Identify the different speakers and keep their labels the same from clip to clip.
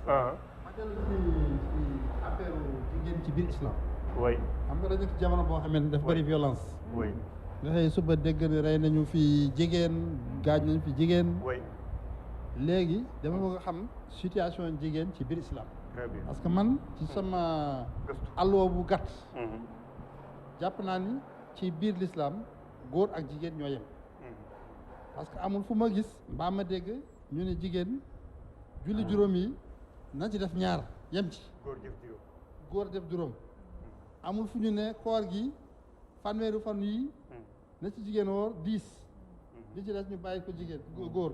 Speaker 1: ma dellu ci affaire jigéen ci biir islam.
Speaker 2: oui.
Speaker 1: xam nga dañu ci jamono boo xamante ni daf bëri violence.
Speaker 2: oui.
Speaker 1: nga xëy suba dégg ne rey nañu fi jigéen gaañ nañu fi jigéen.
Speaker 2: oui.
Speaker 1: léegi dama bëgg a xam situation jigéen ci biir islam.
Speaker 2: très bien.
Speaker 1: parce que man ci sama
Speaker 2: gëstu.
Speaker 1: alluwa bu gàtt. jàpp naa ni ci biir l'islam góor ak jigéen ñoo yem. parce que amul fu ma gis mbaa ma dégg ñu ne jigéen julli juróom yi na ci def ñaar yem ci.
Speaker 2: góor jëf juróom.
Speaker 1: góor def juróom. amul fu ñu ne koor gi fanweeru fan yi na ci jigéen woor 10. li ci des ñu bàyyi ko jigéen góor.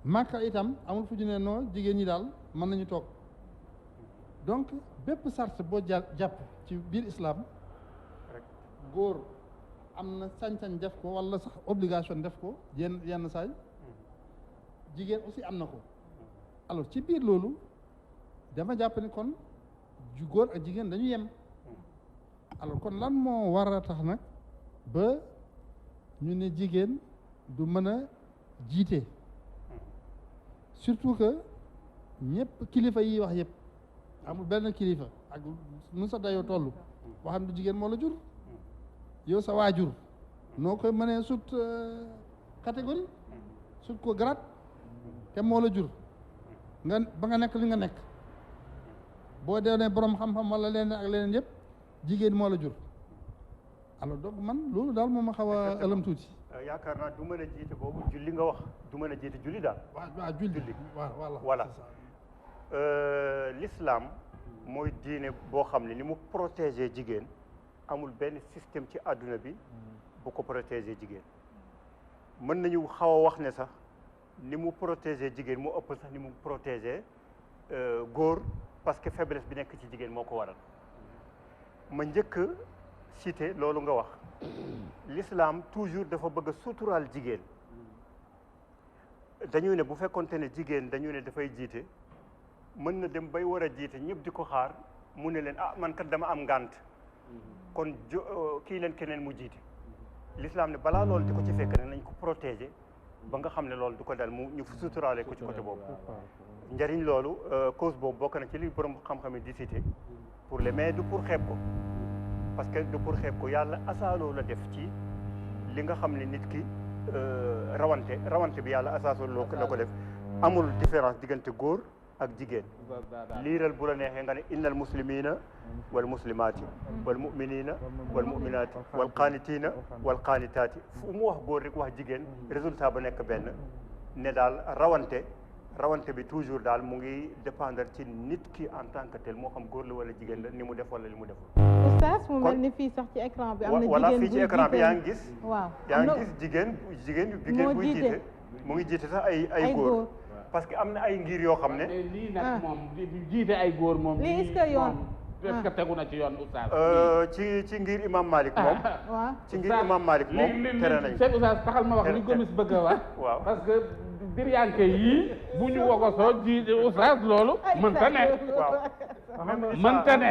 Speaker 1: Màkka itam amul fu ñu ne noo jigéen ñi daal mën nañu toog donc bépp sart boo jàpp ci biir islam góor am na sañ-sañ def ko walla sax obligation def ko yenn saay jigéen aussi am na ko alors ci biir loolu dama jàpp ni kon góor ak jigéen dañu yem alors kon lan moo war a tax nag ba ñu ne jigéen du mën a jiite surtout que ñëpp kilifa yi wax yëpp amul benn kilifa ak nu sa dayoo toll boo xam ne jigéen moo la jur yow sa waajur noo koy mënee sut catégorie sut ko grade te moo la jur nga ba nga nekk li nga nekk boo dee ne borom xam-xam wala leneen ak leneen yëpp jigéen moo la jur alors donc man loolu daal moo ma xaw a ëlëm tuuti.
Speaker 2: yaakaar naa du mën a jiite boobu julli nga wax du mën a jiite julli daal.
Speaker 1: waaw julli
Speaker 2: voilà. l'islam mooy diine boo xam ne ni mu protéger jigéen amul benn système ci àdduna bi bu ko protéger jigéen mën nañu xaw a wax ne sax ni mu protéger jigéen mu ëpp sax ni mu protéger góor parce que faiblesse bi nekk ci jigéen moo ko waral ma njëkk cité loolu nga wax l'islam toujours dafa bëgg a suturaal jigéen dañu ne bu fekkonte ne jigéen dañu ne dafay jiite mën na dem bay war a jiite ñëpp di ko xaar mu ne leen ah man kat dama am ngànt kon kii leen keneen mu jiite l'islam ne balaa loolu di ko ci fekk ne nañ ko protéger ba nga xam ne loolu du ko dal mu ñu suturaale ko ci côté boobu njariñ loolu cause boobu bokk na ci li borom xam-xam yi di cité pour les mais du pour xeeb ko parce que du pour xeeb ko yàlla asaaloo la def ci li nga xam ne nit ki rawante bi yàlla asaaloo la ko def amul différence diggante góor ak jigéen liiral bu la neexee nga ne innal muslimina wal muslimaati wal muminina wal muminaati wal qaanitina wal qaanitaati fu mu wax góor rek wax jigéen résultat ba nekk benn ne daal rawante bi toujours daal mu ngi dépendre ci nit ki en tant que tel moo xam góor la wala jigéen la ni mu def wala li mu deful.
Speaker 3: oustaz mu mel ni fii sax ci écran bi am na jigéen
Speaker 2: voilà fii ci écran bi yaa ngi gis.
Speaker 3: waaw
Speaker 2: yaa ngi gis jigéen buy jiite mu ngi jiite sax ay góor. parce que am na ay ngir yoo xam ne.
Speaker 4: lii nag moom jiite ay góor moom.
Speaker 3: lii est-ce que yoon
Speaker 4: est-ce que tegu na ci yoon oustaz.
Speaker 2: ci ngir imam Malik moom.
Speaker 3: waaw
Speaker 2: ci ngir imam Malik moom tere nañ
Speaker 4: ko. oustaz taxal ma wax li gomis bëgg a wax.
Speaker 2: waaw
Speaker 4: parce que diryanke yii bu ñu wogosoo jiite oustaz loolu mënta ne.
Speaker 2: waaw
Speaker 4: mënta ne.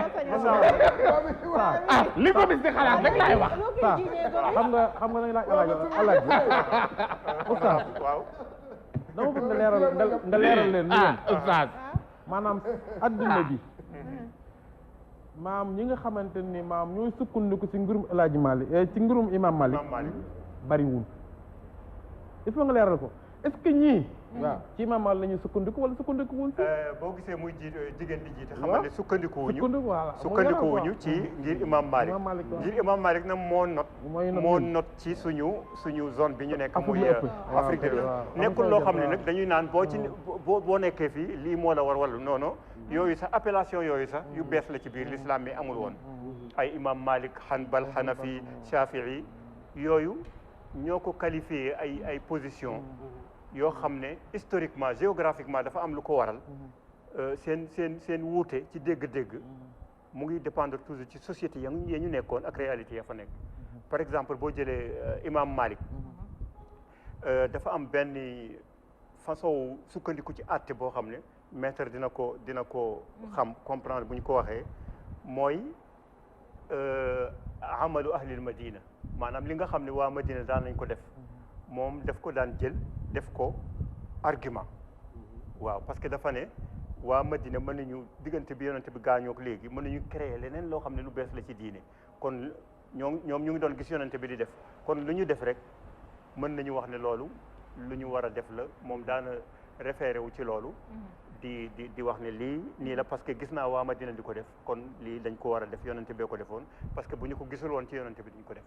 Speaker 4: li gomis di xalaat rek laay wax.
Speaker 5: xam nga nañ laaj alaaj oustaz
Speaker 2: waaw.
Speaker 5: dama bëgg nga leeral leen
Speaker 4: oustaz
Speaker 5: maanaam adduna bi maam ñi nga xamante ni maam ñooy sukkandiku ci ngirum El Hadji Malick ci ngirum imam Malik bariwul il faut nga leeral ko est-ce que ñii waaw ci imam Malik la ñuy sukkandiku wala sukkandiku wuñ ci
Speaker 2: boo gisee muy jigéen di jiite xam ne sukkandikuwuñu
Speaker 5: voilà
Speaker 2: sukkandikuwuñu ci ngir imam Malik ngir imam Malik nag moo not ci suñu zone bi ñu nekk muy Afrique de l'Ouest nekkul loo xam ne nag dañuy naan boo nekkee fii lii moo la war wala non yooyu sax appellation yooyu sax yu bees la ci biir l'islam mi amul woon ay imam Malik Hanbal Hanafi Shafi'i yooyu ñoo ko qualifié ay position yoo xam ne historiquement géographiquement dafa am lu ko waral seen wuute ci dégg-dégg mu ngi dépendre toujours ci société ya ñu nekkoon ak réalité ya fa nekk par exemple boo jëlee imam Malik dafa am benn façon sukkandiku ci àtte boo xam ne maître dina ko xam comprendre bu ñu ko waxee mooy amalu ahlil madina maanaam li nga xam ne waa Madina daan nañ ko def moom daf ko daan jël def ko argument waaw parce que dafa ne waa Madina mën nañu diggante bi yonent bi gaañook léegi mën nañu créer leneen loo xam ne lu bees la ci diine kon ñoom ñu ngi doon gis yonent bi di def kon lu ñu def rek mën nañu wax ne loolu lu ñu war a def la moom daana référé wu ci loolu di wax ne lii nii la parce que gis naa waa Madina di ko def kon lii dañ ko war a def yonent bee ko defoon parce que bu ñu ko gisul woon ci yonent bi duñ ko def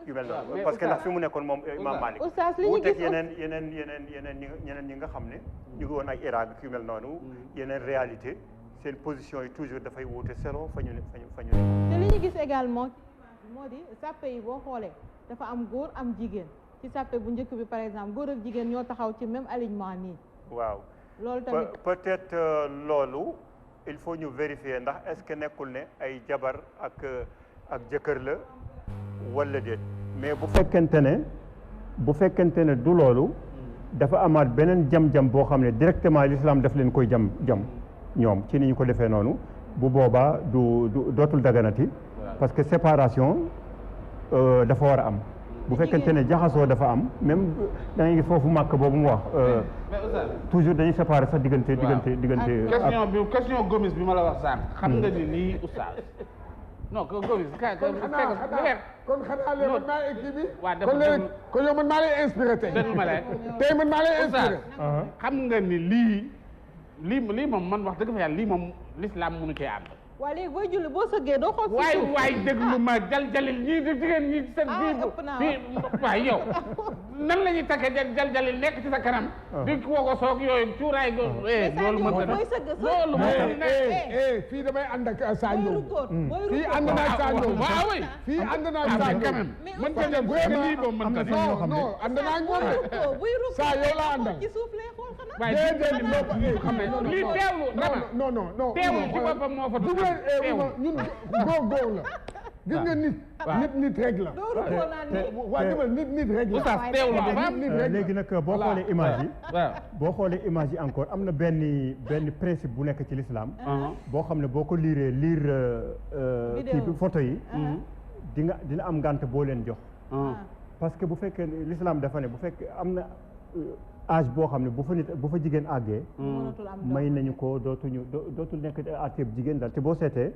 Speaker 2: yu mel noonu parce que ndax fi mu nekkoon moom Imam Malik wuuteeg ñeneen ñi nga xam ne ñu ngi woon ay Irak yu mel noonu yeneen réalité seen position yi toujours dafay wuute selon fa ñu ne
Speaker 3: te li ñu gis également moo di sàppe yi boo xoolee dafa am góor am jigéen ci sàppe bu njëkk bi par exemple góor ak jigéen ñoo taxaw ci même alignement nii
Speaker 2: waaw
Speaker 3: loolu tamit
Speaker 2: peut-être loolu il faut ñu vérifier ndax est-ce que nekkul ne ay jabar ak jëkkër la walla déet mais bu fekkente ne du loolu dafa amaat beneen jam-jam boo xam ne directement l'islam daf leen koy jam ñoom ci ni ñu ko defee noonu bu boobaa dootul daganati parce que séparation dafa war a am bu fekkente ne jaxasoo dafa am même da ngay gis foofu màkk boobu mu wax toujours dañuy séparer sax diggante
Speaker 4: question Gomis bi ma la wax sànq xam nga ni lii oustaz non Gomis
Speaker 6: kon xanaa léegi man maa équipe bi kon yow man maa lay inspiré tey tey man maa lay inspiré
Speaker 4: xam nga ni lii moom man wax dëgg fa yàlla lii moom l'islam mënu cee ànd
Speaker 3: waaye léegi booy julli boo sëggee doo xool
Speaker 4: waay déglu ma jaljalil ñii di jigéen ñi seen bii waay yow nan la ñuy takkee jaljalil nekk ci sa kanam di woko soog yooyu cuuraay go loolu mën na loolu
Speaker 6: fii damay ànd ak Sadio fii ànd naa ak Sadio
Speaker 4: waaw
Speaker 6: fii ànd naa ak Sadio
Speaker 4: quand même mën nga dem lii moom mën nga
Speaker 6: non ànd naa ak moom saa yow laa àndal
Speaker 4: waaye xam ne lii teewlu dama teewlu ci boppam moo fa
Speaker 6: ñun góor la gis nga nit rek la waa demal nit rek la
Speaker 1: léegi nag boo xoolee image yi boo xoolee image yi encore am na benn principe bu nekk ci l'islam boo xam ne boo ko liir kii bi photo yi dina am ngànt boo leen jox parce que bu fekkee l'islam dafa ne bu fekkee am na âge boo xam ne bu fa jigéen àggee may nañu ko dootul nekk àtteeb jigéen daal te boo seetee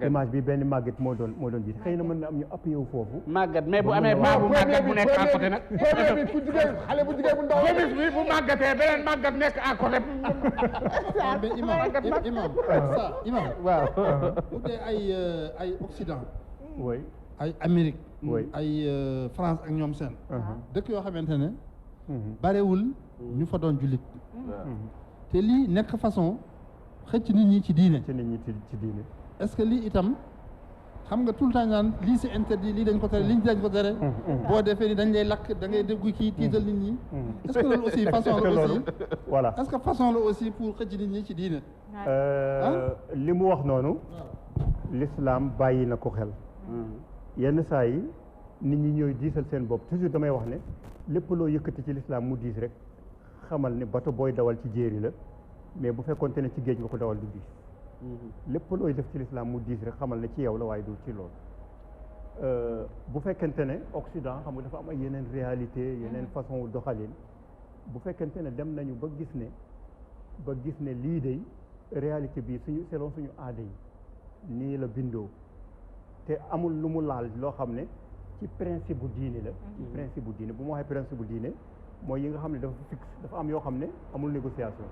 Speaker 1: image bi benn màgget moo doon jiite xëy na mën na am ñu appuyé wu foofu
Speaker 4: màgget mais bu amee baabu màgget bu nekk à côté nag
Speaker 6: problème bi ku jigéen xale bu jigéen bu ndaw
Speaker 4: Gomis bi bu màggetee beneen màgget nekk à côté
Speaker 1: imam
Speaker 4: waaw
Speaker 1: bu dee ay Occident
Speaker 2: oui
Speaker 1: ay Amérique
Speaker 2: oui
Speaker 1: ay France ak ñoom seen dëkk yoo xamante ne barewul ñu fa doon jullit te lii nekk façon xëcc nit ñi ci diine est-ce que lii itam xam nga tout le temps naan lii c'est interdit lii dañ ko tere lii dañ ko tere boo defee ni dañ lay lakk da ngay déggu kii tiital nit ñi est-ce que loolu aussi façon la aussi
Speaker 2: voilà
Speaker 1: est-ce que façon la aussi pour xëcc nit ñi ci diine
Speaker 2: li mu wax noonu l'islam bàyyi na ko xel yenn saa yi nit ñi ñooy diisal seen bopp toujours damay wax ne lépp loo yëkkati ci l'islam mu diis rek xamal ne bato booy dawal ci jéeri la mais bu fekkoonte ne ci géej nga ko dawal du diis lépp looy def ci l'islam mu diis rek xamal ne ci yow la waaye du ci loolu bu fekkente ne Occident xam nga dafa am ay yeneen réalité yeneen façon doxalin bu fekkente ne dem nañu ba gis ne lii day réalité bi selon suñu aada yi nii la bindoo te amul lu mu laal loo xam ne ci principe bu diine la ci principe bu diine bu ma waxee principe bu diine mooy yi nga xam ne dafa fixe dafa am yoo xam ne amul négociation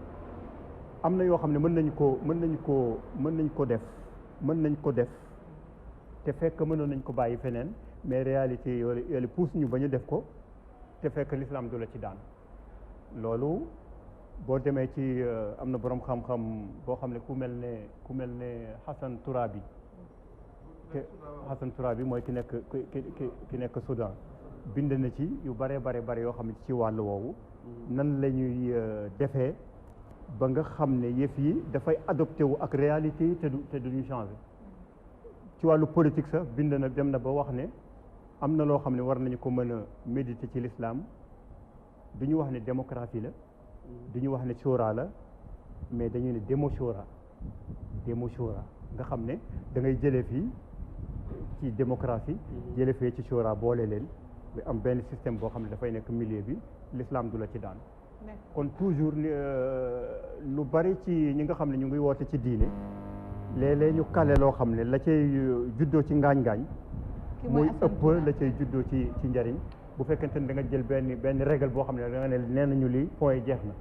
Speaker 2: am na yoo xam ne mën nañ ko def te fekk mënoon nañ ko bàyyi feneen mais réalité yooyu pousse ñu ba ñu def ko te fekk l'islam du la ci daan loolu boo demee ci am na boroom xam-xam boo xam ne ku mel ne Hassan Tourabi te Hassan Tourabi mooy ki nekk Soudan bind na ci yu bare yoo xam ne ci wàllu woowu nan la ñuy defee ba nga xam ne yëf yi dafay adopté wu ak réalité yi te duñu changé ci wàllu politique sax bind na dem na ba wax ne am na loo xam ne war nañu ko mën a méditer ci l'islam du ñu wax ne démocratie la du ñu wax ne shura la mais dañu ne démo shura nga xam ne da ngay jëlee fii ci démocratie jële fee ci shura boole leen bi am benn système boo xam ne dafay nekk milieu bi l'islam du la ci daan kon toujours lu bari ci ñi nga xam ne ñu ngi woote ci diine léeg-léeg ñu kale loo xam ne la cay juddoo ci ngaañ-ngaañ muy ëpp la cay juddoo ci njariñ bu fekkente ne da nga jël benn règle boo xam ne da nga ne nee nañu lii point yi jeex na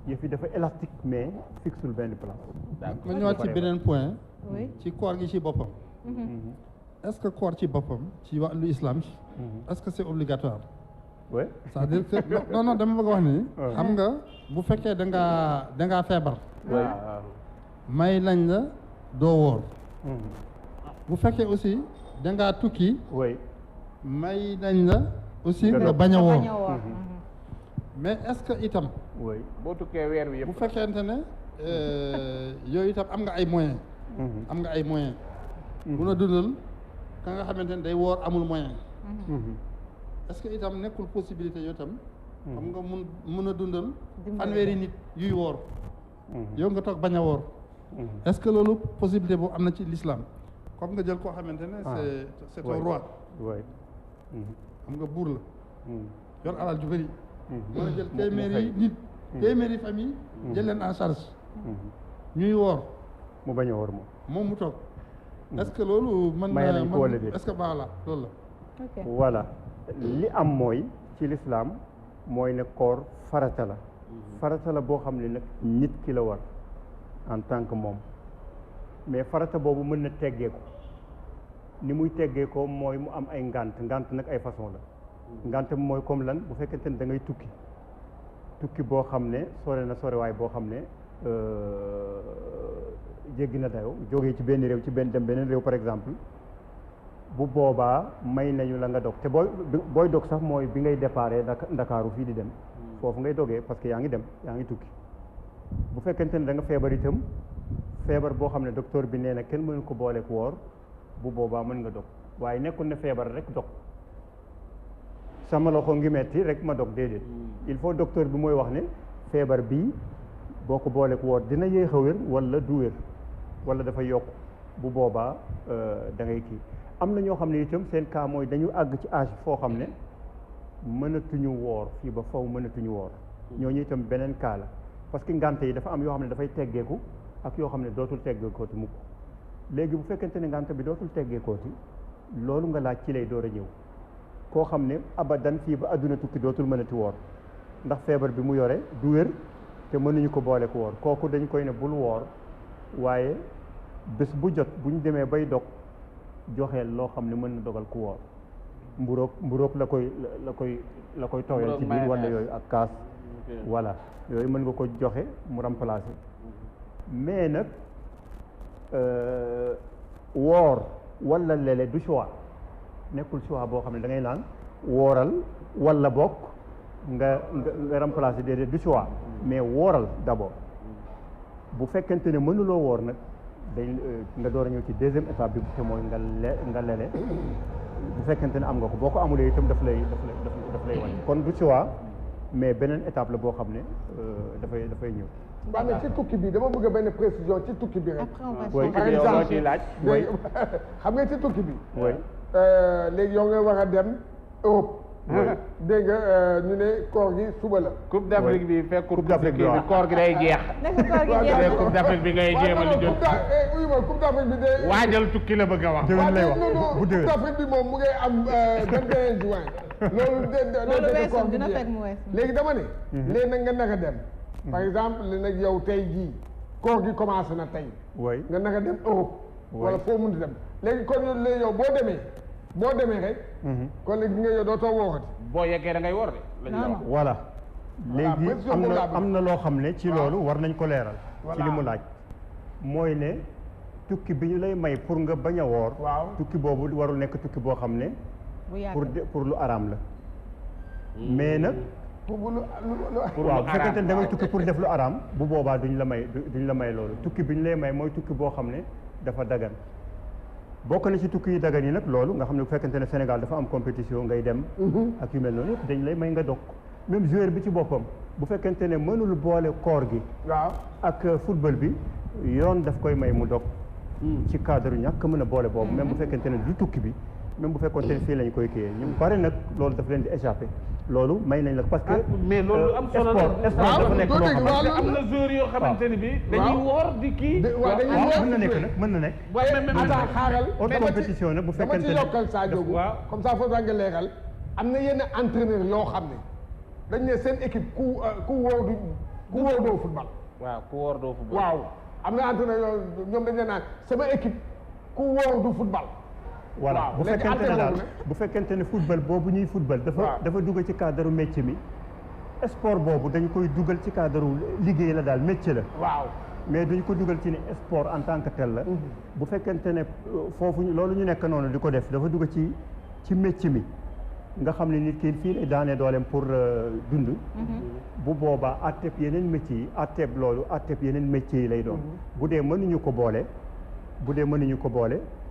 Speaker 2: yëf yi dafa élastique mais fixul benn place.
Speaker 1: ma ñëwaat ci beneen point ci koor gi ci boppam est-ce que koor ci boppam ci wàllu islam est-ce que c'est obligatoire
Speaker 2: oui
Speaker 1: c'est-à-dire que non dama bëgg wax ni xam nga bu fekkee da ngaa feebar may lañ la doo wóor bu fekkee aussi da ngaa tukki may nañ la aussi nga bañ a wóor mais est-ce que itam
Speaker 4: boo tukkee weer wi yëpp
Speaker 1: bu fekkente ne yooyu itam am nga ay moyens mun a dundal ka nga xamante ne day woor amul moyen est-ce que itam nekkul possibilité yooyu itam xam nga mun a dundal fanweeri nit yuy woor yow nga toog bañ a woor est-ce que loolu possibilité boobu am na ci l'islam comme nga jël koo xamante ne c'est un roi xam nga buur la yor alal ju bëri mën a jël téeméeri famille jël leen en charge ñuy woor
Speaker 2: mu bañ a woor
Speaker 1: moom mu toog est-ce que loolu mën na est-ce que baax la loolu la
Speaker 2: voilà li am mooy ci l'islam mooy ne koor farata la boo xam ne nag nit ki la war en tant que moom mais farata boobu mën na teggeeku ni muy teggeekoo mooy mu am ay ngant nag ay façon la ngant mooy comme lan bu fekkente ne da ngay tukki boo xam ne sorewaay boo xam ne jéggi na dayoo jógee ci benn réew dem beneen réew par exemple bu boobaa may nañu la nga dog te booy dog sax mooy bi ngay déparé Ndakaaru fii di dem foofu ngay dogee parce que yaa ngi dem yaa ngi tukki bu fekkente ne da nga feebar itam feebar boo xam ne docteur bi nee na kenn mënu ko booleek woor bu boobaa mën nga dog waaye nekkul ne feebar rek dog sama loxo ngi metti rek ma dog déedéet il faut docteur bi mooy wax ne feebar bii boo ko booleek woor dina yéex a wér wala du wér wala dafa yokk bu boobaa da ngay kii am na ñoo xam ne itam seen cas mooy dañu àgg ci âge foo xam ne mënatuñu woor fii ba faw mënatuñu woor ñooñu itam beneen cas la parce que ngante yi dafa am yoo xam ne dafay teggeeku ak yoo xam ne dootul teggeekooti mukk léegi bu fekkente ne ngante bi dootul teggeekooti loolu nga laaj ci lay door a ñëw koo xam ne abadan fii ba àdduna tukki dootul mënati woor ndax feebar bi mu yore du wér te mënuñu ko boole ko woor kooku dañ koy ne bul woor waaye bés bu jot bu ñu demee bay dog joxeel loo xam ne mën na dogal ku woor mburoog la koy tooyal ci biir wala yooyu ak kaas voilà yooyu mën nga ko joxe mu remplacer mais nag woor wala lele du choix nekkul choix boo xam ne da ngay naan wooral wala bokk nga remplacer déedéet du choix mais wooral d'abord bu fekkente ne mënuloo woor nag day nga door a ñëw ci deuxième étape bi te mooy nga lele bu fekkente ne am nga ko boo ko amulee itam daf lay wàññi kon du choix mais beneen étape la boo xam ne dafay ñëw.
Speaker 6: waaw mais ci tukki bi dama bëgg benn précision ci tukki bi rek.
Speaker 4: par exemple
Speaker 6: xam nga ci tukki bi.
Speaker 2: oui
Speaker 6: léegi yow nga war a dem Europe. dégg nga ñu ne koor gi suba la.
Speaker 4: Coupe d'Afrique bi fekk
Speaker 2: Coupe d'Afrique bi
Speaker 4: koor gi day jeex. Coupe d'Afrique bi ngay jéem a li jot.
Speaker 6: Coupe d'Afrique bi de.
Speaker 4: waajal tukki la bëgg a wax.
Speaker 2: déwén lay wax
Speaker 6: Coupe d'Afrique bi moom mu ngay am 21 juin. loolu
Speaker 3: weesu dina fekk mu weesu.
Speaker 6: léegi dama ne. léegi nag nga naka dem. par exemple li nag yow tey jii koor gi commencé na tey.
Speaker 2: oui
Speaker 6: nga naka dem Europe. wala foo mun di dem léegi kon léegi yow boo demee rek. kon léegi nga yow dootoo woorati.
Speaker 4: boo yeggee da ngay woor de. lañ la wax
Speaker 2: voilà. léegi am na loo xam ne ci loolu war nañ ko leeral. ci li mu laaj. mooy ne tukki bi ñu lay may pour nga bañ a woor. tukki boobu warul nekk tukki boo xam ne. pour lu araam la. mais nag. waaw bu fekkente ne da ngay tukki pour def lu araam. bu boobaa duñ la may loolu tukki bi ñu lay may mooy tukki boo xam ne dafa dagan. bokk na ci tukki yi dagan yi nag loolu nga xam ne bu fekkente ne Sénégal dafa am compétition ngay dem. ak yu mel noonu yëpp dañ lay may nga dog même joueur bi ci boppam bu fekkente ne mënul boole koor gi. ak football bi yoon daf koy may mu dog. ci cadre ñàkk mën a boole boobu même bu fekkente ne du tukki bi même bu fekkoon te fii lañ koy kiyee ñu bari nag loolu daf leen di échappé loolu may nañ la parce que
Speaker 4: mais loolu am solo la
Speaker 2: sport dafa nekk loo xamante
Speaker 4: am na joueurs yoo xamante ni bi dañuy woor di kii
Speaker 2: mën na nekk nag mën na nekk
Speaker 6: waaye attends xaaral
Speaker 2: haute compétition nag bu fekkente
Speaker 6: dama ci yokkal Sadio comme ça foofu nga leeral am na yenn entraîneur yoo xam ne dañ ne seen équipe ku wóor doo football
Speaker 4: waaw ku wóor doo football
Speaker 6: waaw am na entraîneur yoo ñoom dañ ne naan sama équipe ku wóor du football
Speaker 2: voilà bu fekkente ne football boobu ñuy football dafa dugg ci cadre métier mi sport boobu dañ koy dugal ci cadre liggéey la daal métier la
Speaker 6: waaw
Speaker 2: mais duñ ko dugal ci ne sport en tant que tel la bu fekkente ne foofu loolu ñu nekk noonu di ko def dafa dugg ci métier mi nga xam ne nit ki fii lay daanee dooleem pour dund bu boobaa atteb yeneen métiers yi atteb yeneen métiers yi lay doon bu dee mënuñu ko boole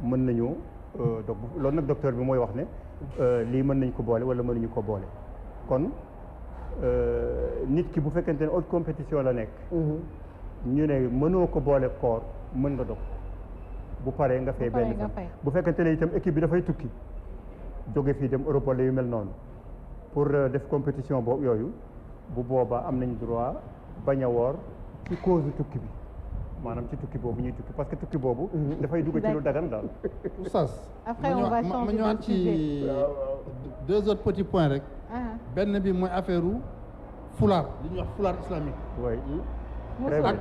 Speaker 2: mën nañu donc loolu nag docteur bi mooy wax ne lii mën nañ ko boole wala mënuñu ko boole kon nit ki bu fekkente ne haute compétition la nekk ñu ne mënoo ko boole koor mën nga dog bu paree nga fay benn fan bu fekkente ne itam équipe bi dafay tukki jóge fii dem Europe wala yu mel noonu pour def compétition boobu yooyu bu boobaa am nañ droit bañ a woor ci cause tukki bi maanaam ci tukki boobu ñuy tukki parce que tukki boobu dafay dugg ci lu dagan daal
Speaker 1: oustaz
Speaker 3: après on va
Speaker 1: ma ñëwaat ci 2 autres petits points rek benn bi mooy affaire fulaar li ñuy wax fulaar islamique
Speaker 2: oui
Speaker 1: ak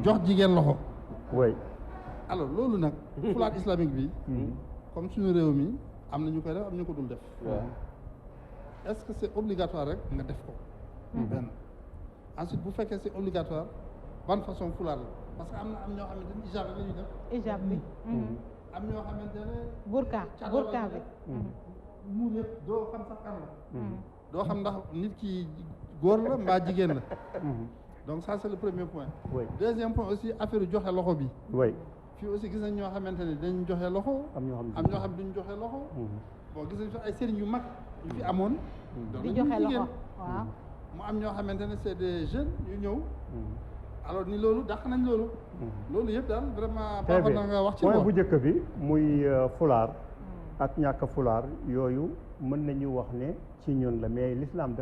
Speaker 1: jox jigéen loxo
Speaker 2: oui
Speaker 1: alors loolu nag fulaar islamique bi comme suñu réew mi am na ñu koy def am ñu ko dul def est-ce que c'est obligatoire rek nga def ko benn ensuite bu fekkee c'est obligatoire ban façon fulaar la parce que am ñoo xamante ne hijab la ñuy def
Speaker 3: hijab bi
Speaker 1: am ñoo xamante ne
Speaker 3: burka bi
Speaker 1: muur yëpp doo xam sax kan la doo xam ndax nit ki góor la mbaa jigéen la donc ça c'est le premier point deuxième point aussi affaire joxe loxo bi fii aussi gis nañ ñoo xamante ne dañ joxe loxo am ñoo xam duñ joxe loxo bon gis nañ fi ay sëriñ yu mag yu fi amoon
Speaker 3: di joxe loxo waaw
Speaker 1: mu am ñoo xamante ne c'est des jeunes yu ñëw alors ni loolu dàq nañ loolu yëpp daal vraiment baaxoon na nga wax ci
Speaker 2: point bu njëkk bi muy fulaar ak ñàkk fulaar yooyu mën nañu wax ne ci ñun la mais l'islam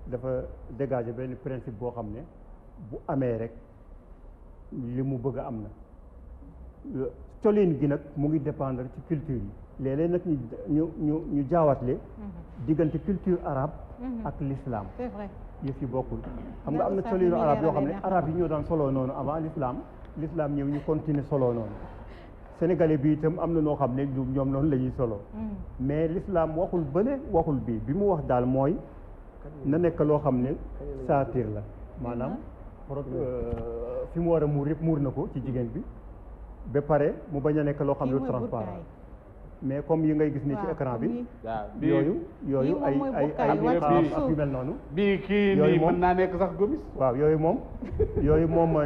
Speaker 2: dafa dégager benn principe boo xam ne bu amee rek li mu bëgg a am na colin gi nag mu ngi dépendre ci culture yi léeg-léeg nag ñu jaawatle diggante culture arabe ak l'islam
Speaker 3: c'est vrai
Speaker 2: yëf yi bokkul xam nga am na colinu arabe yoo xam ne arabe yi ñoo daan soloo noonu avant l'islam ñëw ñu continuer soloo noonu sénégalais bi itam am na noo xam ne ñoom noonu la ñuy soloo mais l'islam waxul bële waxul bi mu wax daal mooy na nekk loo xam ne saatir la maanaam fi mu war a muur yëpp muur na ko ci jigéen bi ba pare mu bañ a nekk loo xam ne lu transparent mais comme yi ngay gis ni ci écran bi yooyu ay ak yu mel noonu
Speaker 4: bii kii nii mën naa nekk sax gomis
Speaker 2: waaw yooyu moom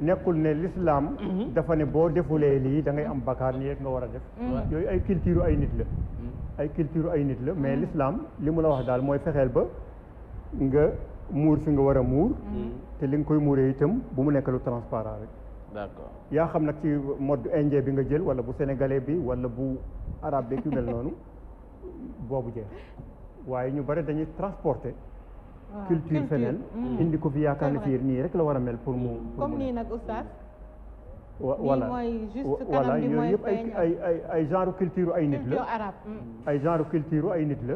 Speaker 2: nekkul ne l'islam dafa ne boo defulee lii da ngay am bakkaar nii rek nga war a def yooyu ay culture ay nit la mais l'islam li mu la wax daal mooy fexeel ba nga muur fi nga war a muur te li nga koy muuree itam bu mu nekk lu transparent rek
Speaker 4: d'accord
Speaker 2: yaa xam nag ci mode indien bi nga jël wala bu sénégalais bi wala bu arabe bi ku mel noonu boobu jeex waaye ñu bari dañuy transporter culture feneen indi ko fi yaakaar ne fii nii rek la war a mel pour mu
Speaker 3: comme nii nag oustaz
Speaker 2: voilà voilà yooyu yëpp ay genre culture ay nit la ay genre culture ay nit la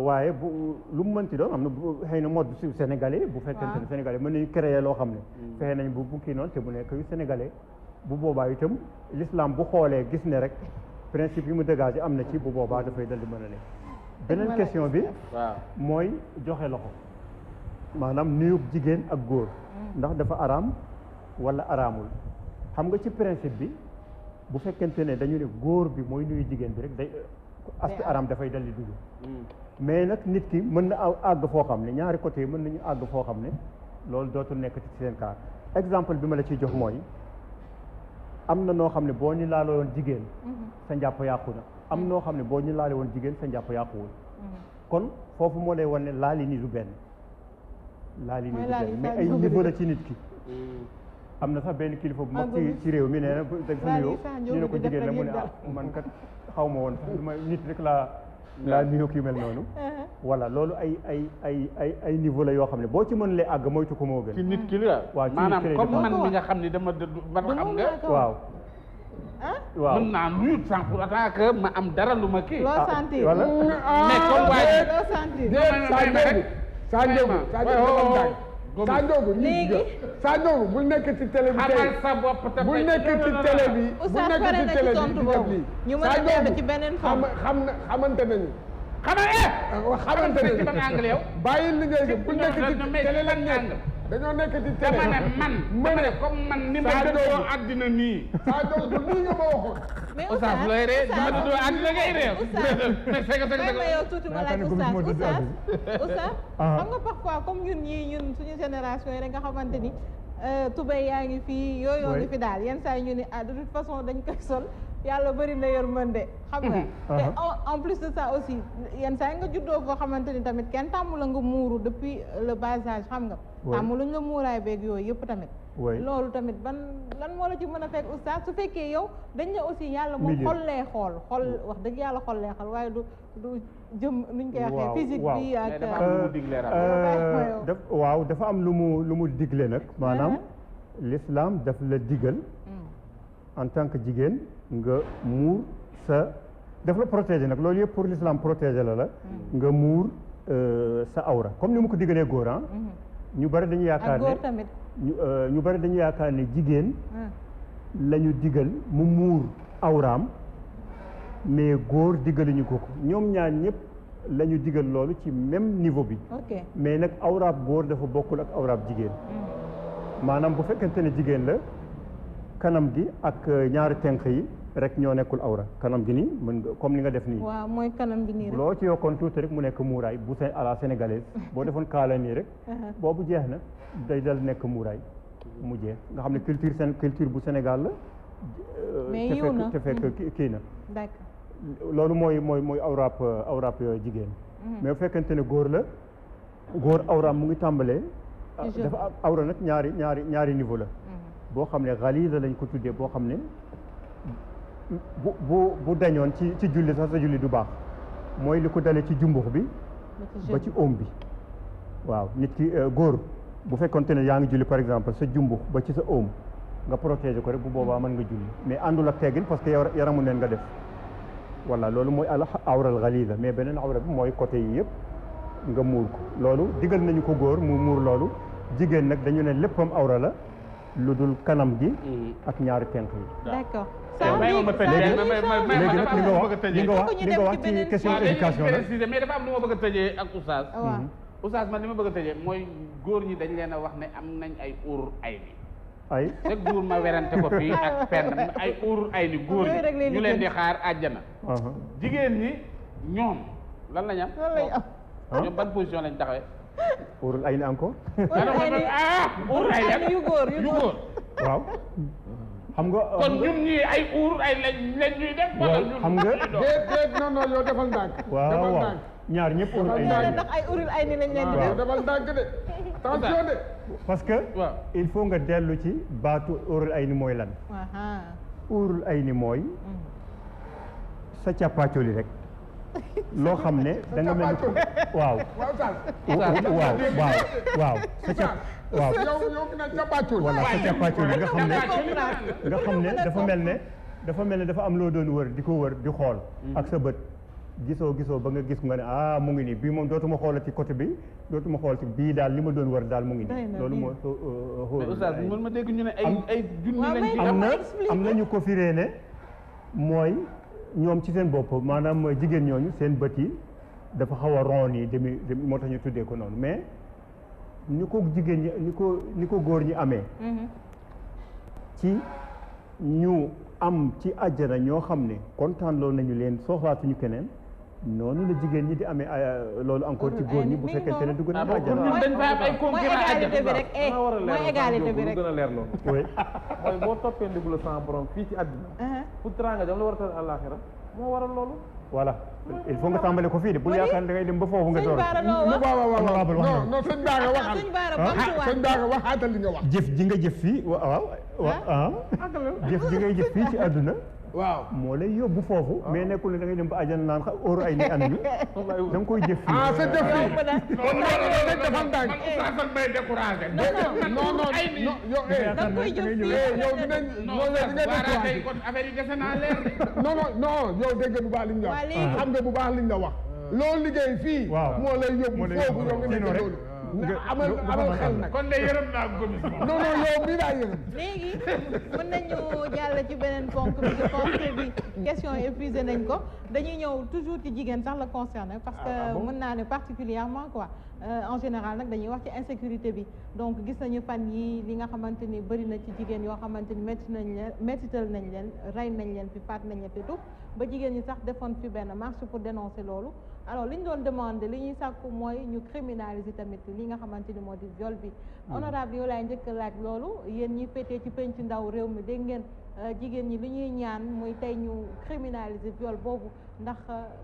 Speaker 2: waaye bu lu mu mënti doon am na xëy na mode sénégalais bu fekkente ne sénégalais mën nañu créer loo xam ne fexe nañ bu kii noonu te bu nekk yu sénégalais bu boobaa itam l'islam bu xoolee gis ne rek principe yi mu dégagé am na ci bu boobaa dafay dal di mën a nekk beneen question bi mooy joxe loxo maanaam nuyub jigéen ak góor ndax dafa araam wala araamul xam nga ci principe bi bu fekkente ne dañu ne góor bi mooy nuyu jigéen bi rek day aspect araam dafay dal di dugg mais nag nit ki mën na àgg foo xam ne ñaari côté mën nañu àgg foo xam ne loolu dootul nekk ci seen cas exemple bi ma la ciy jox mooy am na noo xam ne boo ñu laale woon jigéen sa njàpp yàqu na am noo xam ne boo ñu laale woon jigéen sa njàpp yàquwul kon foofu moo lay wan ne laali ni du benn mais ay niveau la ci nit ki am na sax benn kilifa bu mag ci réew mi nee na dafa nuyoo ñu ne ko jigéen la mu ne man kat xaw ma woon sax ma nit rek laa nuyoo yu mel noonu voilà loolu ay niveau la yoo xam ne boo ci mën lee àgg moytu ko moo gën
Speaker 4: ci nit ki la
Speaker 2: waaw ci
Speaker 4: maanaam
Speaker 2: nit ki
Speaker 4: comme man mi nga xam ni dama xam nga
Speaker 2: waaw waaw
Speaker 4: mën naa nuyu sans pour autant que ma am dara lu ma kii
Speaker 3: loo sentir
Speaker 2: voilà
Speaker 4: mais comme waa ji
Speaker 3: loo sentir
Speaker 6: Sa Ndiogou
Speaker 3: léegi
Speaker 6: Sa Ndiogou bul nekk ci télé bi tey
Speaker 4: xamal sa bopp te
Speaker 6: bul nekk ci télé bi
Speaker 3: Oustaz pare na ci tontu boobu ñu mën a dellu ci beneen forme
Speaker 6: xamante nañu xamante nañu
Speaker 4: ci ban angle yow
Speaker 6: bàyyi liggéey bi bul nekk ci télé lan nekk dañoo nekk ci télé
Speaker 4: dama ne man comme man ni ma dëddoo àddina nii
Speaker 6: Sa Ndiogou nii nga ma waxoon
Speaker 3: mais
Speaker 4: Oustaz looy ree ni ma dëddoo àddina ngay ree
Speaker 3: may ma yow tuuti ma laaj Oustaz xam nga parfois comme ñun suñu génération yi rek nga xamante ni tubéy yaa ngi fii yooyu ngi fi daal yenn saa yi ñu ni de toute façon dañ koy sol yàlla bëri na yërmande xam nga te en plus de ça aussi yenn saa yi nga juddoo foo xamante ni tamit kenn tàmmu la nga muuru depuis le bas âge xam nga tàmmu luñ la muuraay beeg yooyu yëpp tamit loolu tamit lan moo la ci mën a fekk Oustaz su fekkee yow dañ ne aussi yàlla moom xol lay xool wax dëgg yàlla xol lay xool waaye du jëm nuñ koy waxee physique bi ak
Speaker 2: waaw dafa am lu mu digle nag maanaam l'islam daf la digal en tant que jigéen nga muur daf la protéger nag loolu yëpp pour l'islam protéger la nga muur sa awra comme ni mu ko digalee góor ñu bari dañu yaakaar ne
Speaker 3: tamit
Speaker 2: ñu bari dañu yaakaar ne jigéen la ñu digal mu muur awraam mais góor digaluñu ko ñoom ñaar ñëpp la ñu digal loolu ci même niveau bi mais nag awraab góor dafa bokkul ak awraab jigéen maanaam bu fekkente ne jigéen la kanam gi ak ñaari tenq yi rek ñoo nekkul awra kanam gi nii mën nga comme ni nga def nii
Speaker 3: waaw mooy kanam gi nii rek
Speaker 2: loo ci yokkoon tuuti rek mu nekk muuraay bu à la sénégalaise boo defoon kaala nii rek boobu jeex na day dal nekk muuraay mu jeex nga xam ne culture bu Sénégal la
Speaker 3: mais yiw na
Speaker 2: te fekk kii na
Speaker 3: d'accord
Speaker 2: loolu mooy awraab jigéen mais bu fekkente ne góor la góor awraam mu ngi tàmbalee dafa am awra nag ñaari niveau la boo xam ne xaliisa lañ ko tuddee boo xam ne bu dañoon ci julli sax sa julli du baax mooy li ko dalee ci jumbux bi ba ci oom bi waaw nit ki góor bu fekkonte ne yaa ngi julli par exemple sa jumbux ba ci sa oom nga protéger ko rek bu boobaa mën nga julli mais àndul ak teggin parce que yaramu neen nga def voilà loolu mooy awral xaliisa mais beneen awra bi mooy côté yi yëpp nga muur ko loolu digal nañu ko góor mu muur loolu jigéen nag dañu ne léppam awra la lu dul kanam gi ak ñaari tenk yi
Speaker 3: d'accord
Speaker 2: léegi nag li nga wax ci question éducation la
Speaker 4: mais dafa am lu ma bëgg a tëjee ak Oustaz Oustaz man li ma bëgg a tëjee mooy góor ñi dañ leen a wax ne am nañ ay uur ay ni
Speaker 2: ay
Speaker 4: chaque jour ma werante ko fii ak penn ay uur ay ni góor ñi ñu leen di xaar àjjana jigéen ñi ñoom lan lañ am ñoom ban position lañ taxawee
Speaker 2: uurul ay ni encore
Speaker 4: uur ay ni yu góor
Speaker 2: waaw xam nga
Speaker 4: kon ñun ñii ay uur ay lañ ñuy def
Speaker 2: xam nga
Speaker 6: déet non yow defal ndànk
Speaker 2: waaw ñaar ñëpp uurul ay ni
Speaker 3: ndax ay uurul ay ni lañ leen di def
Speaker 6: defal ndànk de attention de
Speaker 2: parce que il faut nga dellu ci baatu uurul ay ni mooy lan uurul ay ni mooy sa càppaacoli rek loo xam ne da nga mel ni waaw sa cap waaw
Speaker 6: yow na càppaacoli
Speaker 2: voilà sa càppaacoli nga xam ne dafa mel ne dafa am loo doon wër di ko wër di xool ak sa bët gisoo ba nga gis nga ne mu ngi nii bii moom dootuma xoolati côté bi dootuma xoolati bii daal li ma doon wër daal mu ngi nii loolu moo
Speaker 4: mais Oustaz mën ma dégg ñu ne ay junni lañ ci
Speaker 2: am na ñu ko firee ne mooy ñoom ci seen bopp maanaam jigéen ñooñu seen bët yi dafa xaw a ron yi demi moo tax ñu tuddee ko noonu mais ni ko jigéen ñi ni ko góor ñi amee ci ñu am ci àjjana ñoo xam ne kontaan loolu nañu leen soxlaatuñu keneen noonu la jigéen ñi di amee loolu encore ci góor ñi bu fekkente ne dugg nañu àjjana
Speaker 4: dañ fa am ay concurrence
Speaker 3: égalité bi rek mooy égalité bi rek
Speaker 5: gën a leer loolu mooy boo toppee ndigalu sama borom fii ci àddina pour teraanga jam la war a tal àllaaxira moo waral loolu
Speaker 2: voilà il faut nga tàmbale ko fii de bul yaakaar da ngay dem ba foofu nga door
Speaker 6: non sëñ Bara waxal sëñ Bara waxaatal li nga wax
Speaker 2: jëf ji nga jëf fii waaw jëf ji ngay jëf fii ci àdduna
Speaker 6: waaw
Speaker 2: moo lay yóbbu foofu mais nekkul ne da ngay dem ba àjjana naan óoru ay ni an bi da nga koy jëf fii
Speaker 6: sa jëf fii kon loolu defal ndànk
Speaker 4: sasan bay découragé
Speaker 6: non yow
Speaker 3: da koy jëf fii
Speaker 6: yow dinañ
Speaker 4: découragé kon affaire yi dese naa leer
Speaker 6: non yow dégg nga bu baax li ñu la wax xam nga bu baax li ñu la wax loolu liggéey fii moo lay yóbbu foofu yow nga nekk loolu amal xel nag
Speaker 4: kon de yërëm naa commission
Speaker 6: non yow bii laa yërëm
Speaker 3: léegi mën nañu jàll ci beneen ponk bi je pense que bi question épuisé nañ ko dañuy ñëw toujours ci jigéen sax la concerné parce que mën naa ne particulièrement quoi en général nag dañuy wax ci insécurité bi donc gis nañu fan yi li nga xamante ni bëri na ci jigéen yoo xamante ni méttital nañ leen rey nañ leen fi faat nañ leen fi tout ba jigéen ñi sax defoon fi benn marche pour dénoncer loolu alors li ñu doon demandé li ñuy sàkku mooy ñu criminaliser tamit li nga xamante ni moo di viol bi honorable yow laay njëkk laaj loolu yéen ñi féetee ci penc ndaw réew mi dégg ngeen jigéen ñi li ñuy ñaan muy tey ñu criminaliser viol boobu ndax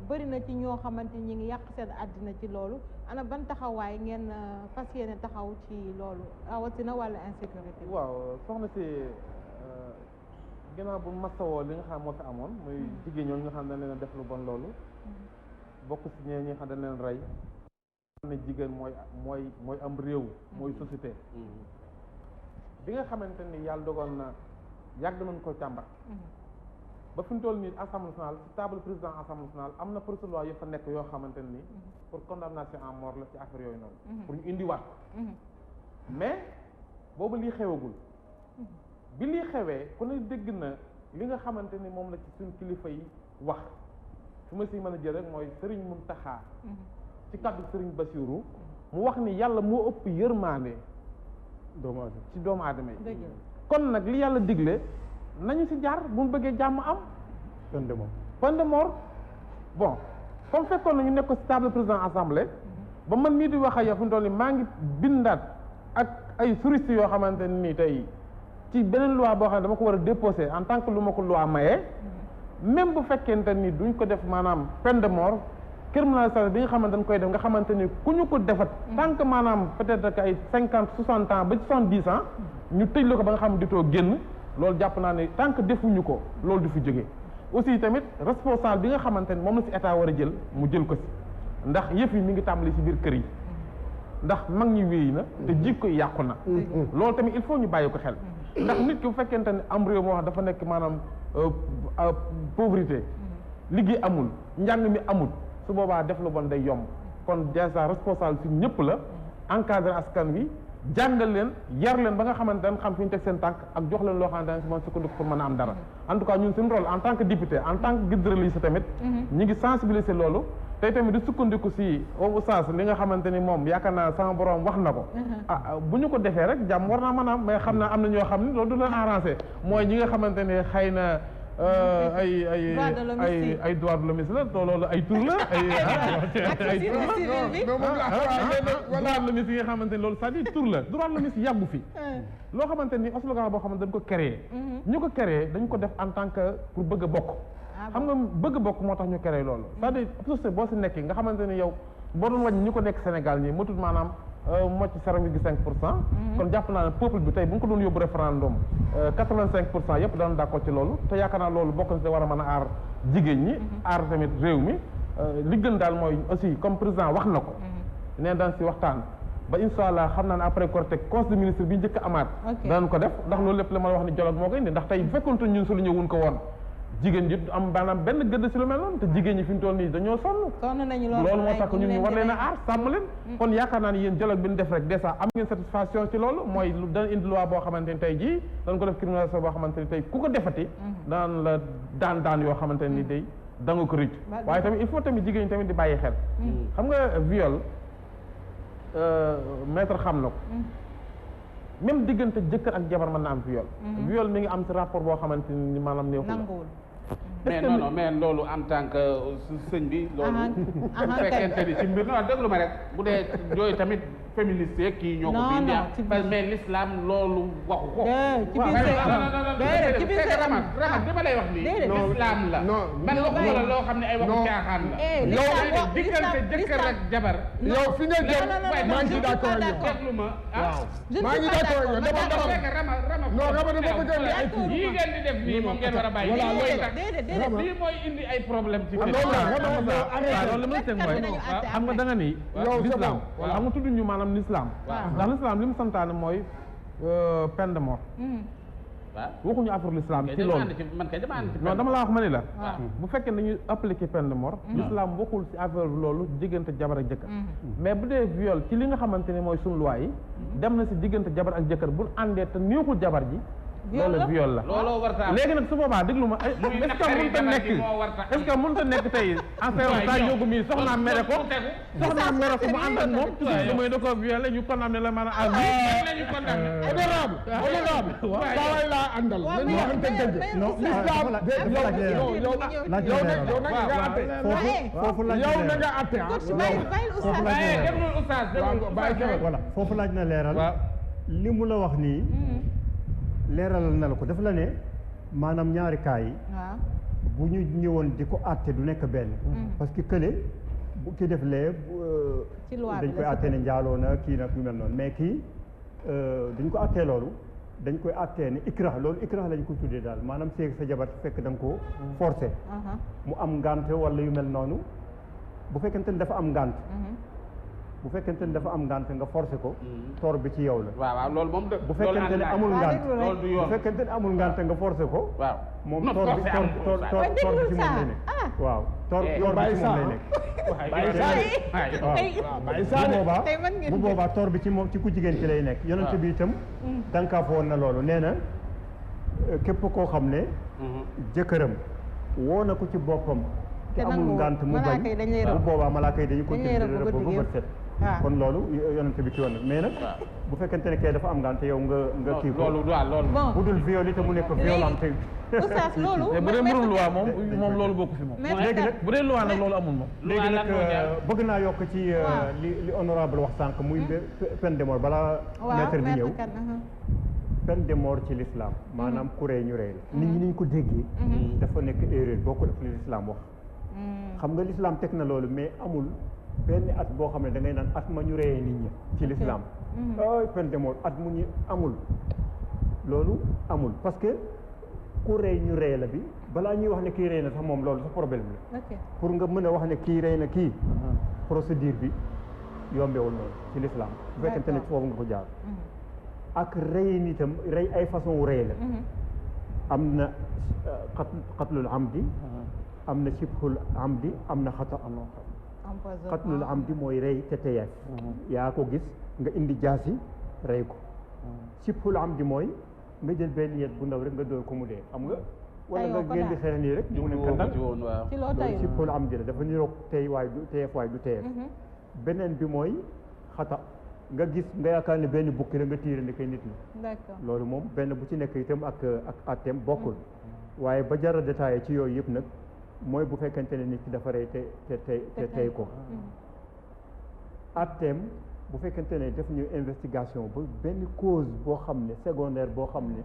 Speaker 3: bëri na ci ñoo xamante ni ñi ngi yàq seen àddina ci loolu ana ban taxawaay ngeen fas yéene taxaw ci loolu rawatina wàllu insécurité
Speaker 5: waaw soxna si ginnaaw bu masawoo li nga xam moo fi amoon muy jigéen ñooñu nga xam ne dañ leen def lu bon loolu bokk si ñee ñi nga xam dañ leen rey xam ne jigéen mooy am réew mooy société bi nga xamante ni yàlla dogal na yàgg nañ ko càmbar ba fi mu toll nii assemblée nationale ci table président assemblée nationale am na projet de loi yu fa nekk yoo xamante ni pour condamnation à mort la ci affaire yooyu noonu pour ñu indiwaat mais boobu lii xewagul bi lii xewee ku ne dégg na li nga xamante ni moom la ci suñ kilifa yi wax fi ma si mën a jël rek mooy Serigne Mountakha ci kàddu Serigne Bassirou mu wax ni yàlla moo ëpp yërmaande ci doomu aadama yi kon nag li yàlla digle nañu si jaar bu mu bëggee jàmm am peine de mort bon comme fekkoon na ñu nekk si table président assemblée ba man mii di wax ak yow fi mu toll nii maa ngi bindaat ak ay juristes yoo xamante ni tey ci beneen loi boo xam ne dama ko war a déposer en tant que lu ma ko loi mayee même bu fekkente ni duñ ko def maanaam peine de mort criminalisation bi nga xamante dañ koy def nga xamante ni ku ñu ko defat tant que maanaam peut-être que ay 50-60 ans ba 70 ans ñu tëj la ko ba nga xam ne ditoo génn loolu jàpp naa ne tant que defuñu ko loolu du fi jógee aussi tamit responsable bi nga xamante ni moom la si état war a jël mu jël ko si ndax yëf yi mi ngi tàmbali si biir kër yi ndax mag ñi wéy na te jikko yi yàqu na loolu tamit il faut ñu bàyyi ko xel ndax nit ki bu fekkente ne am réew moo wax dafa nekk maanaam pauvreté liggéey amul njàng mi amul su boobaa def lu bon day yomb kon déjà responsable si ñëpp la encadrer askan wi jàngal leen yar leen ba nga xamante dañ xam fi ñu teg seen tànk ak jox leen loo xamante dañ si mën sukkandiku pour mën a am dara en tout cas ñun suñu rôle en tant que député en tant que guide religieux tamit ñi ngi sensibiliser loolu tey tamit di sukkandiku si oustaz li nga xamante ni moom yaakaar naa sama borom wax na ko bu ñu ko defee rek jàmm war naa mën a am mais xam naa am na ñoo xam ne loolu du leen arrangé mooy ñi nga xamante ne xëy na ay droit de l'homme la to loolu ay tur la ay droit de l'homme yi nga xamante ni loolu c'est-à-dire tur la droit de l'homme yàggu fi loo xamante ni slogan boo xamante dañ ko créé ñu ko créé dañ ko def en tant que pour bëgg a bokk xam nga bëgg a bokk moo tax ñu créé loolu c'est-à-dire société boo si nekkee nga xamante ni yow boo doon wàññi ñu ko nekk Sénégal ñii matut maanaam mocc 0,5% kon jàpp naa ne peuple bi tey bu ñu ko doon yóbbu référendum 85% yëpp daan d'accord ci loolu te yaakaar naa loolu bokk na si war a mën a aar jigéen ñi aar tamit réew mi li gën daal mooy aussi comme président wax na ko nee daan si waxtaan ba insha allah xam naa ne après Korité conseil des ministres bi njëkk a amaat daan ko def ndax loolu lépp la ma wax ni dialogue moo ko indi ndax tey bu fekkoon te ñun su lu ñëwun ko woon jigéen ñi am maanaam benn gëdd si lu mel noonu te jigéen ñi fi mu toll nii dañoo sonn
Speaker 3: nañu
Speaker 5: loolu moo tax ñun ñu war leen a aar sàmm leen kon yaakaar naa ne yéen dialogue bi ñu def rek déjà am ngeen satisfaction ci loolu mooy dana indi loi boo xamante ni tey jii dañ ko def criminalisation boo xamante ni tey ku ko defati daan la daan yoo xamante ni day da nga ko rëcc waaye tamit il faut tamit jigéen ñi tamit di bàyyi xel xam nga viol maître xam na ko même diggante jëkkër ak jabar mën na am viol mi ngi am ci rapport boo xamante ni maanaam néew
Speaker 4: mais non mais loolu en tant que sëñ bi loolu bu fekkente ni ci mbir non déglu ma rek bu dee yooyu tamit féministe yeeg kii ñoo ko fi indi mais l'islam loolu waxu ko ci biir sëy ramat dama lay wax nii l'islam la man waxuma la loo xam ne ay waxu caaxaan la yow diggante jëkkër ak jabar
Speaker 6: yow fi nga jëm maa ngi d'accord yow
Speaker 4: déglu ma
Speaker 6: maa ngi d'accord yow dama non dama bëgg ay kii
Speaker 4: yii ngeen di def nii moom ngeen war a bàyyi lii mooy indi ay problème ci
Speaker 5: loolu li ma teg mooy xam nga da nga ni l'islam xam nga tudd ñu maanaam l'islam ndax l'islam li mu santaane mooy peine de mort waxuñu affaire l'islam ci loolu non dama la wax ma ni la bu fekkee dañuy appliquer peine de mort l'islam waxul ci affaire loolu diggante jabar ak jëkkër mais bu dee viol ci li nga xamante ni mooy suñu loi yi dem na ci diggante jabar ak jëkkër bu àndee te neexul jabar ji loolu viol la léegi nag su boobaa déglu ma est-ce que mënut a nekk est-ce que mënut a nekk tey affaire saa yóbbu mi soxnaa mere ko mu ànd ak moom toujours lu mooy da ko violé ñu condamné la maanaam à vie
Speaker 6: honorable saa laa àndal nañu waxante dëgg l'islam yow na nga atte
Speaker 2: foofu laaj na leeral li mu la wax nii leeralal na la ko dafa la ne maanaam ñaari cas yi bu ñu ñëwoon di ko àtte du nekk benn parce que kële bu ki def lee dañ koy àttee ne njaaloo na kii nag yu mel noonu mais kii duñ ko àttee loolu dañ koy àttee ne ikrah loolu ikrah lañ ko tuddee daal maanaam seeg sa jabar fekk da nga ko forcé mu am ngànt wala yu mel noonu bu fekkente ne dafa am ngànt bu fekkente ne dafa am ngànt nga forcé ko toor bi ci yow la
Speaker 4: waaw loolu moom
Speaker 2: bu fekkente ne amul ngànt
Speaker 4: loolu du yoon
Speaker 2: bu fekkente ne amul ngànt nga forcé ko
Speaker 4: waaw
Speaker 2: moom toor bi ci moom lay nekk waaw toor bi ci moom lay nekk bu boobaa toor bi ci moom ci ku jigéen ci lay nekk yonent bi itam dànkaaf woon na loolu nee na képp koo xam ne jëkkëram woo na ko ci boppam te amul ngànt mu bañ bu boobaa malaaka yi dañu continuer rëbb ba bët set kon loolu yonent bi ci woon mais nag bu fekkente ne kay dafa am ngànt yow nga kii ko
Speaker 4: loolu
Speaker 2: bu dul viol te mu nekk violent te
Speaker 3: oustaz loolu
Speaker 5: bu dee mbirum loi moom loolu bokku fi moom
Speaker 2: léegi nag
Speaker 5: bu dee loi nag loolu amul moom
Speaker 2: léegi nag bëgg naa yokk ci li honorable wax sànq muy peine de mort balaa maître di ñëw peine de mort ci l'islam maanaam ku rey ñu rey la nit ñi niñ ko déggee dafa nekk erreur bokkul ak li l'islam wax xam nga l'islam teg na loolu mais amul benn at boo xam ne da ngay naan at ma ñu reyee nit ñi ci l'islam ay peine de mort at mu ñu amul loolu amul parce que ku rey ñu rey la bi balaa ñuy wax ne kii rey na sax moom loolu sax problème la pour nga mën a wax ne kii rey na kii procédure bi yombewul noonu ci l'islam bu fekkente ne foofu nga ko jaar ak rey nitam rey ay façon wu rey la am na qatlul amdi am na sibhul amdi am na xata qatlul amdi mooy rey te teyeef yaa ko gis nga indi jaasi rey ko sibhul amdi mooy nga jël benn yet bu ndaw rek nga dóor ko mu dee xam nga wala nga ngeen di xeex nii rek mu ne kandal loolu sibhul amdi la dafa niroog tey waay du teyeef waay du teyeef beneen bi mooy xata nga gis nga yaakaar ne benn bukki la nga tiire ne kay nit la loolu moom benn bu ci nekk itam ak atteem bokkul waaye ba jar a détaillé ci yooyu yëpp nag mooy bu fekkente ne nit ki dafa rey te tey ko atteem bu fekkente ne def ñu investigation ba benn cause boo xam ne secondaire boo xam ne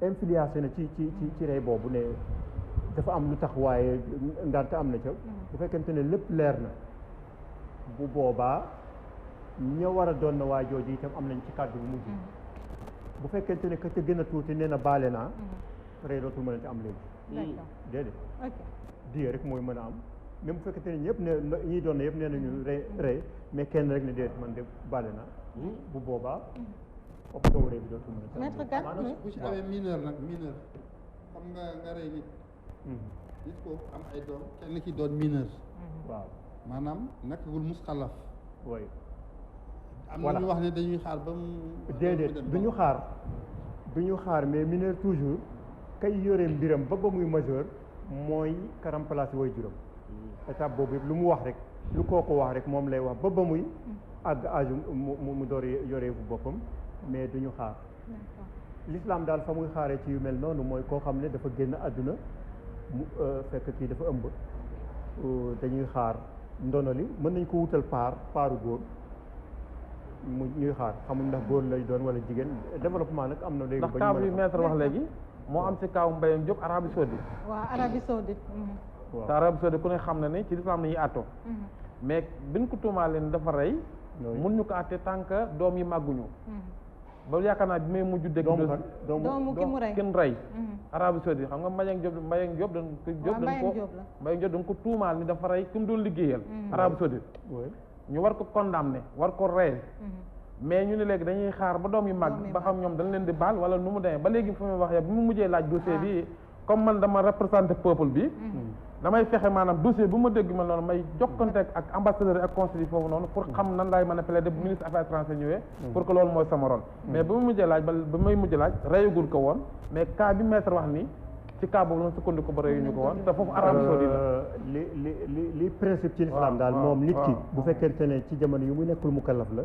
Speaker 2: influencé na ci rey boobu ne dafa am lu tax waaye ngante am na ca bu fekkente ne lépp leer na bu boobaa ña war a doon na waa jooju itam am nañ ci kàddu bu mujj bu fekkente ne ka ca gën a tuuti nee na baale naa rey dootul mën a am léegi déedéet die rek mooy mën a am même bu fekkente ne ñëpp ne ñiy doon na yëpp nee nañu rey mais kenn rek ne déedéet man de baale naa bu boobaa option rey bi dootul mën a am
Speaker 1: maanaam bu ci amee mineur nag mineur xam nga rey nit nit ko am ay doom kenn ki doon mineur
Speaker 2: waaw
Speaker 1: maanaam nekkagul muskalaf
Speaker 2: oui
Speaker 1: am na ñu wax ne dañuy xaar ba mu
Speaker 2: déedéet du ñu xaar mais mineur toujours kay yore mbiram ba muy majeur mooy ka remplacé way juróom étape boobu yëpp lu mu wax rek lu kooku wax rek moom lay wax ba muy àgg âge mu door yoree bu boppam mais du ñu xaar l'islam daal fa muy xaaree ci yu mel noonu mooy koo xam ne dafa génn àdduna mu fekk kii dafa ëmb dañuy xaar ndono li mën nañ ko wutal paaru góor mu ñuy xaar xamuñ ndax góor lay doon wala jigéen développement nag am na léegi.
Speaker 5: ndax kaaw bi maître wax léegi moo am si kaaw Mbayang Diop Arabie Saoudite.
Speaker 3: waaw Arabie Saoudite.
Speaker 5: waaw te Arabie Saoudite ku ne xam na ne ci lislaam nañuy àttoo. mais biñ ko tuumaalee ne dafa rey. mun ñu ko àtte tant que doom yi màgguñu. ba yaakaar naa bi may mujj dégg.
Speaker 3: doomu ki mu rey
Speaker 5: kenn rey. Arabie Saoudite xam nga Mbayang Diop dañ ko tuumaal ni dafa rey ki mu doon liggéeyal. Arabie Saoudite. ñu war ko condamné war ko rey. mais ñu ne léegi dañuy xaar ba doom yi màgg ba xam ñoom dañ leen di baal wala nu mu demee ba léegi fu muy waxee bi mu mujjee laaj dossier bi comme man dama représenté peuple bi. damay fexe maanaam dossier bu ma dégg ma noonu may jokkante ak ambassadeur ak consul yi foofu noonu pour xam nan laay mën a plaider bu ministre affaires étrangères ñëwee pour que loolu mooy sama rôle mais ba mu mujjee laaj ba may mujjee laaj reyagul ko woon mais cas bi maître wax ni ci cas boobu lañ sukkandiku ba reyuñu ko woon te foofu Arabie Saoudite la
Speaker 2: li principe ci l'islam daal moom nit ki bu fekkente ne ci jamono yu muy nekkul mukallaf la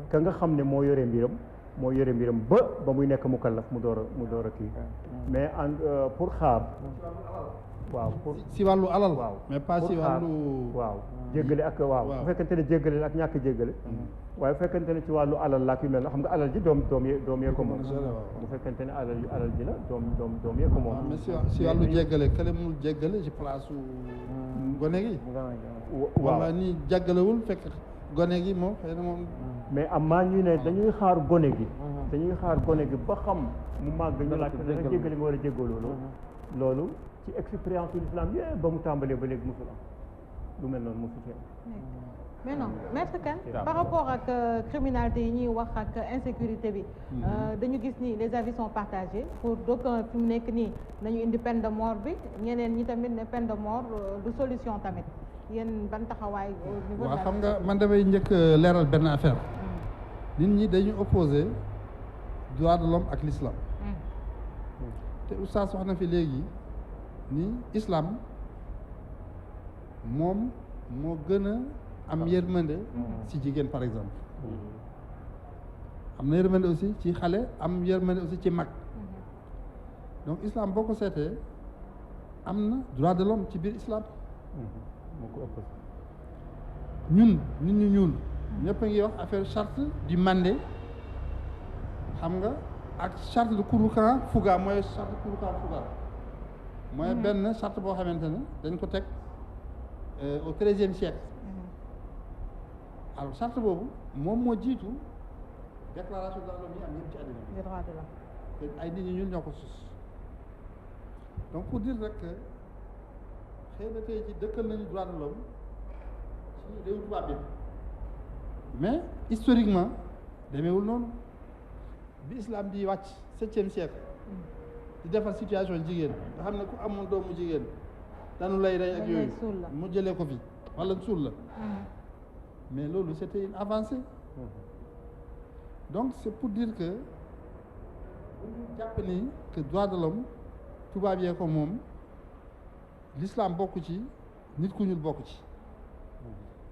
Speaker 2: ka nga xam ne moo yore mbiram ba muy nekk mukallaf mu door a kii mais pour xaar waaw pour
Speaker 1: si wàllu alal.
Speaker 2: waaw
Speaker 1: mais pas si wàllu.
Speaker 2: waaw jéggale ak waaw bu fekkente ne jéggale ak ñàkk jéggale. waaye bu fekkente ne ci wàllu alal laa yu mel na xam nga alal ji doom yee ko moom. bu fekkente ne alal ji la doom yee ko moom.
Speaker 1: mais si wàllu jéggale kële mënul jéggale ci place gone gi.
Speaker 2: waaw
Speaker 1: wala nii jéggalewul fekk gone gi moom xëy na moom.
Speaker 2: mais am maa ñu ne dañuy xaar gone gi. ba xam mu màgg ñu laaj dafa jéggale nga war a jéggaloo loolu. ci expérience de l'islam yëpp ba mu tàmbalee ba léegi mosul am lu mel noonu mosu ci am.
Speaker 3: mais non maître Kane par rapport ak criminalité yi ñuy wax ak insécurité bi dañu gis ni les avis sont partagés pour d'aucuns fi mu nekk nii nañu indi peine de mort bi ñeneen ñi tamit ne peine de mort du solution tamit yéen ban taxawaay au niveau
Speaker 1: waaw xam nga man damay njëkk leeral benn affaire nit ñi dañu opposé droit de l'homme ak l'islam te oustaz wax na fi léegi ni islam moom moo gën a am yërmande ci jigéen par exemple am na yërmande aussi ci xale am yërmande aussi ci mag donc islam boo ko seetee am na droit de l'homme ci biir islam
Speaker 2: moo ko ëpp
Speaker 1: ñun nit ñu ñuul ñëpp a ngi wax affaire charte du Mandé xam nga ak charte de Kouroukan Fouga mooy charte de Kouroukan Fouga mooy benn charte boo xamante ne dañ ko teg au XIIIe siècle alors charte boobu moom moo jiitu déclaration de l'homme yi am yëpp ci àddina bi
Speaker 3: droit de l'homme
Speaker 1: te ay nit ñi ñun ñoo ko sus donc pour dire rek que xëy na tey ci dëkkal nañu droit de l'homme ci réew tubaab bi mais historiquement demeewul noonu bi islam di wàcc 7e siècle di defar situation jigéen nga xam ne ku amoon doomu jigéen danu lay rey ak yooyu mu jëlee ko fi wala suul la mais loolu c'était une avancée donc c'est pour dire que bu ñu jàpp ni que droit de l'homme tubaab yee ko moom l'islam bokk ci nit ku ñuul bokk ci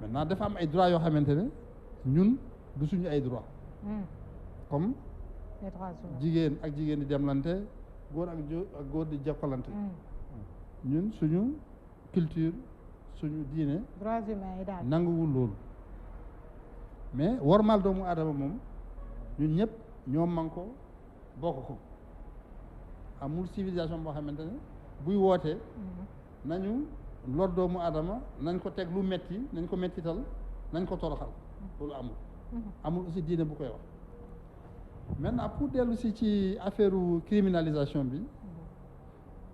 Speaker 1: maintenant dafa am ay droits yoo xamante ne ñun du suñu ay droits comme jigéen ak jigéen di demlante góor ak góor di jokkalante ñun suñu culture suñu diine
Speaker 3: droits humains yi daal
Speaker 1: nanguwul loolu mais wormaal doomu aadama moom ñun ñëpp ñoo man ko bokk ko amul civilisation boo xamante ne buy wootee nañu lor doomu aadama nañ ko teg lu metti nañ ko mettital nañ ko toroxal loolu amul aussi diine bu koy wax maintenant pour dellu si ci affaire criminalisation bi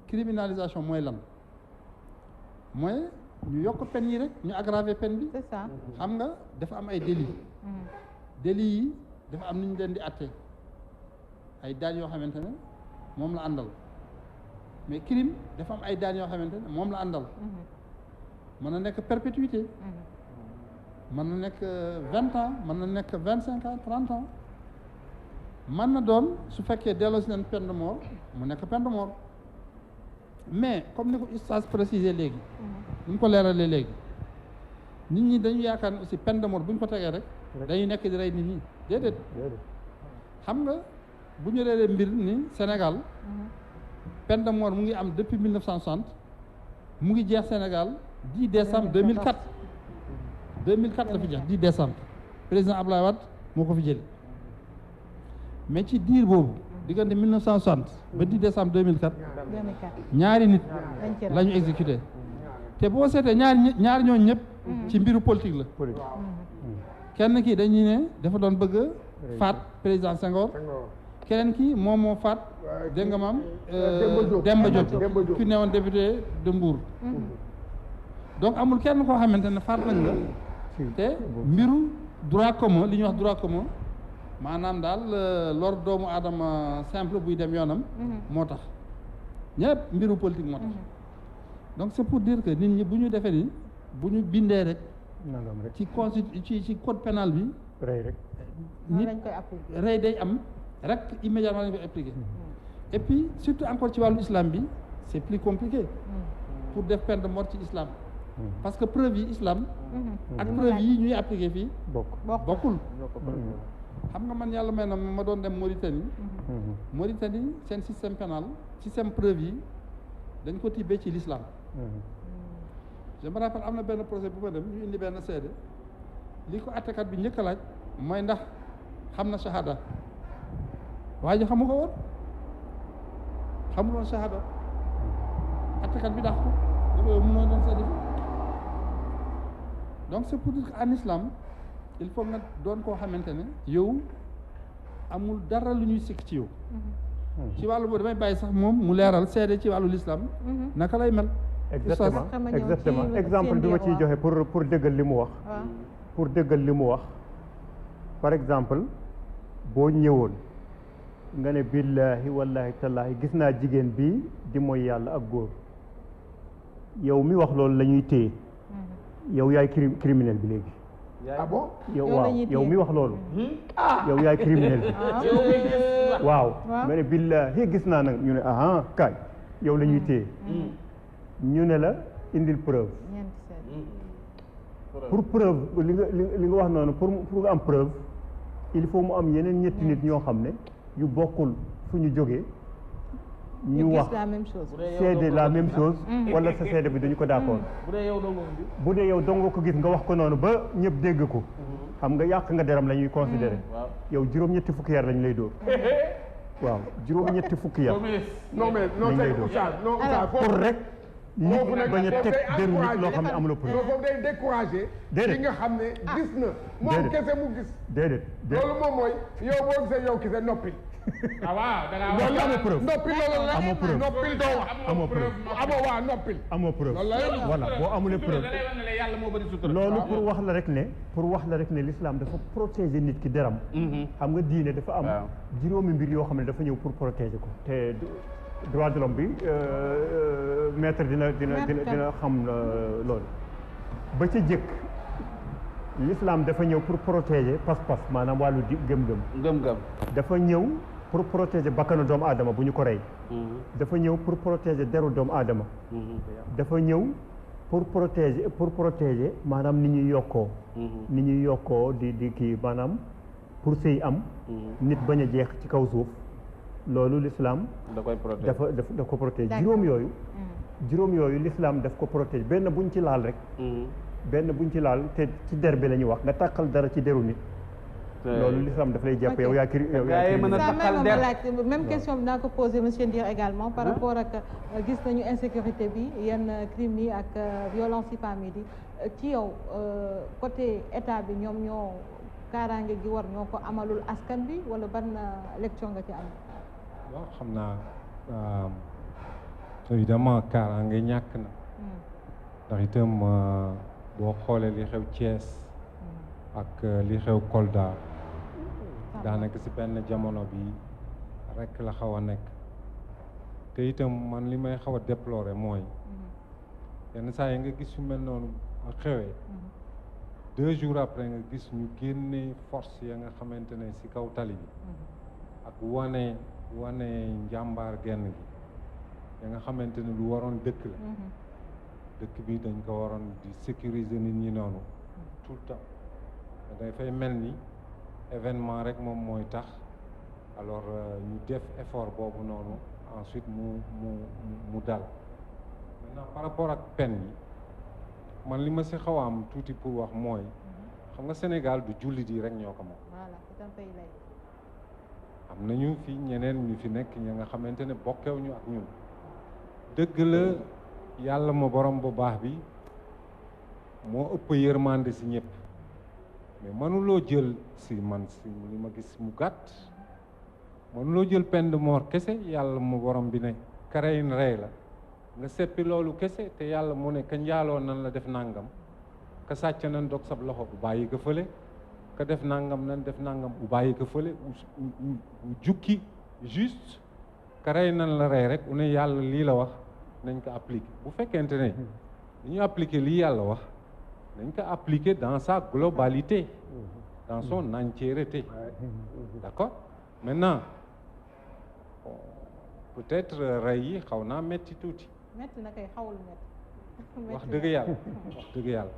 Speaker 1: criminalisation mooy lan mooy ñu yokk peine yi rek ñu aggraver peine bi
Speaker 3: c'est ça
Speaker 1: xam nga dafa am ay délits délits yi dafa am ni ñu leen di atte ay daan yoo xamante ne moom la àndal mais crime dafa am ay daan yoo xamante ne moom la àndal mën na nekk perpétuité mën na nekk 20 ans mën na nekk 25 ans 30 ans mën na doon su fekkee delloo si leen peine de mort mu nekk peine de mort mais comme ni ko ustaas précisé léegi ni ñu ko leeralee léegi nit ñi dañu yaakaar ne aussi peine de mort bu ñu ko tegee rek dañu nekk di rey nit ñi déedéet xam nga bu ñu reeree mbir ni Sénégal peine de mort mu ngi am depuis 1960 mu ngi jeex Sénégal 10 décembre 2004 2004 la fi jeex 10 décembre président Abdoulaye Wade moo ko fi jële mais ci diir boobu diggante 1960 ba 10 décembre 2004 ñaari nit la ñu exécuté te boo seetee ñaari ñooñu ñëpp ci mbiru politique la kenn kii dañuy ne dafa doon bëgg faat président Senghor keneen ki moom moo faat dégg nga maam Demba Diop ki newoon député de Mbour donc amul kenn koo xamante ne faat nañ la te mbiru droit commun li ñuy wax droit commun maanaam daal lor doomu aadama simple buy dem yoonam moo tax ñëpp mbiru politique moo tax donc c'est pour dire que nit ñi bu ñu defee ni bu ñu bindee rek ci ci code pénal bi
Speaker 2: rey rek
Speaker 1: nit rey day am rek immédiatement lañ koy appliquer et puis surtout encore ci wàllu islam bi c'est plus compliqué pour def peine de mort ci islam parce que preuve yi islam ak preuve yi ñuy appliquer fii bokkul xam nga man yàlla may na ma doon dem Mauritanie seen système pénal système preuve yi dañ ko tibbee ci l'islam je me rappelle am na benn procès bu ma dem ñu indi benn seede li ko attekat bi njëkk a laaj mooy ndax xam na shahada waa ji xamu ko woon xamuloon shahada attekat bi dax ko dafa yow mënoo doon seede fi donc c'est pour dire que en islam il faut nga doon koo xamante ne yow amul dara lu ñuy sikk ci yow ci wàllu boobu damay bàyyi sax moom mu leeral seede ci wàllu l'islam naka lay mel
Speaker 2: exactement exemple bi ma ciy joxe pour dëggal li mu wax pour dëggal li mu wax par exemple boo ñëwoon nga ne billahi wallahi tallahi gis naa jigéen bi di mooy yàlla ak góor yow mi wax loolu la ñuy téye yow yaay criminel bi léegi
Speaker 6: ah bon
Speaker 2: yow waaw yow mi wax loolu yow yaay criminel bi waaw nga ne billahi gis naa nag ñu ne aha kaay yow la ñuy téye ñu ne la indil preuve pour preuve li nga wax noonu pour nga am preuve il faut mu am yeneen ñetti nit ñoo xam ne yu bokkul fu ñu jógee ñu wax seede la même chose wala sa seede bi duñu ko d'accord bu dee yow dong ko gis nga wax ko noonu ba ñëpp dégg ko xam nga yàq nga deram la ñuy considérer yow juróom-ñetti fukki yar lañu lay dóor waaw juróom-ñetti fukki yar
Speaker 6: non c'est Oustaz
Speaker 2: pour rek nit bañ a teg deru nit loo xam ne amuloo preuve
Speaker 6: foofu day découragé li nga xam ne gis na moom kese mu gis
Speaker 2: déedéet
Speaker 6: loolu moom mooy yow boo gisee yow kese noppil
Speaker 4: waaw da ngaa
Speaker 2: loolu amoo preuve
Speaker 6: noppil loolu la
Speaker 2: amoo preuve
Speaker 6: noppil doo wax
Speaker 2: amoo preuve
Speaker 6: waa noppil
Speaker 2: amoo preuve voilà boo amulee preuve loolu pour wax la rek ne l'islam dafa protéger nit ki deram xam nga diine dafa am juróomi mbir yoo xam ne dafa ñëw pour protéger ko te droit de l'homme bi maître dina xam loolu ba ca jëkk l'islam dafa ñëw pour protéger pas-pas maanaam wàllu gëm-gëm dafa ñëw pour protéger bakkanu doomu aadama bu ñu ko rey dafa ñëw pour protéger deru doomu aadama dafa ñëw pour protéger maanaam ni ñuy yokkoo di kii maanaam pour sëy am nit bañ a jeex ci kaw suuf loolu l'islam daf ko protéger juróom yooyu l'islam daf ko protéger benn buñ ci laal rek te ci der bi la ñuy wax nga tàqal dara ci deru nit loolu l'islam daf lay jàpp yow yaa
Speaker 3: mën a tàqal der même question bi naa ko posé monsieur Ndir également par rapport ak gis nañu insécurité bi yenn crimes yi ak violence yi famille yi ci yow côté état bi ñoom ñoo kaaraange gi war ñoo ko amalul askan bi wala ban lecture nga ci am
Speaker 7: waaw xam naa évidemment kaaraange ñàkk na ndax itam boo xoolee li xew Thiès ak li xew Kolda daanaka si benn jamono bi rek la xaw a nekk te itam man li may xaw a déplorer mooy yenn saa yi nga gis yu mel noonu xewee 2 jours après nga gis ñu génne force ya nga xamante ne si kaw tali bi ak wane njàmbaar genn gi ya nga xamante ne lu waroon dëkk la dëkk bi dañ ko waroon di sécuriser nit ñi noonu tout le temps dafay mel ni événement rek moom mooy tax alors ñu def effort boobu noonu ensuite mu dal maintenant par rapport ak peine yi man li ma si xaw a am tuuti pour wax mooy xam nga Sénégal du jullit yi rek ñoo ko moom.
Speaker 3: voilà c'est un pays laïque.
Speaker 7: am nañu fi ñeneen ñu fi nekk ña nga xamante ne bokkewuñu ak ñun dëgg la yàlla ma borom bu baax bi moo ëpp yërmande si ñëpp mais mënuloo jël si man si li ma gis mu gàtt mënuloo jël peine de mort kese yàlla ma borom bi ne kareyin rey la nga seppi loolu kese te yàlla mu ne ka njaaloo nan la def nangam ka sàcc nan dog sab loxo bu bàyyi ko fële ka def nangam nan def nangam bu bàyyi ko fële u jukki juste ka rey nan la rey rek u ne yàlla lii la wax nañ ko appliquer bu fekkente ne dañu appliquer lii yàlla wax nañ ko appliquer dans sa globalité dans son entièreté d'accord maintenant peut-être rey yi xaw naa metti tuuti
Speaker 3: metti na kay xawul metti.
Speaker 7: wax dëgg yàlla wax dëgg yàlla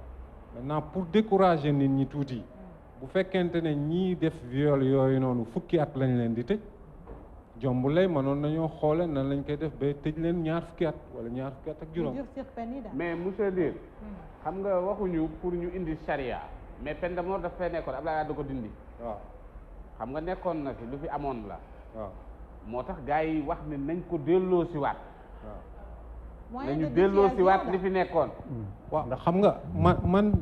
Speaker 7: maintenant pour décourager nit ñi tuuti bu fekkente ne ñii def viol yooyu noonu fukki at lañ leen di tëj jomb lay mënoon nañoo xoole nan lañ koy def ba tëj leen ñaar fukki at wala ñaar fukki at ak juróom.
Speaker 4: mais monsieur Dir xam nga waxuñu pour ñu indi charia mais peine de mort daf fay nekkoon Abdoulaye Wade da ko dindi.
Speaker 7: waaw
Speaker 4: xam nga nekkoon na fi lu fi amoon la.
Speaker 7: waaw
Speaker 4: moo tax gars yi wax ne nañ ko delloo si waat.
Speaker 7: waaw
Speaker 4: nañu delloo si waat li fi nekkoon.
Speaker 7: waaw ndax xam nga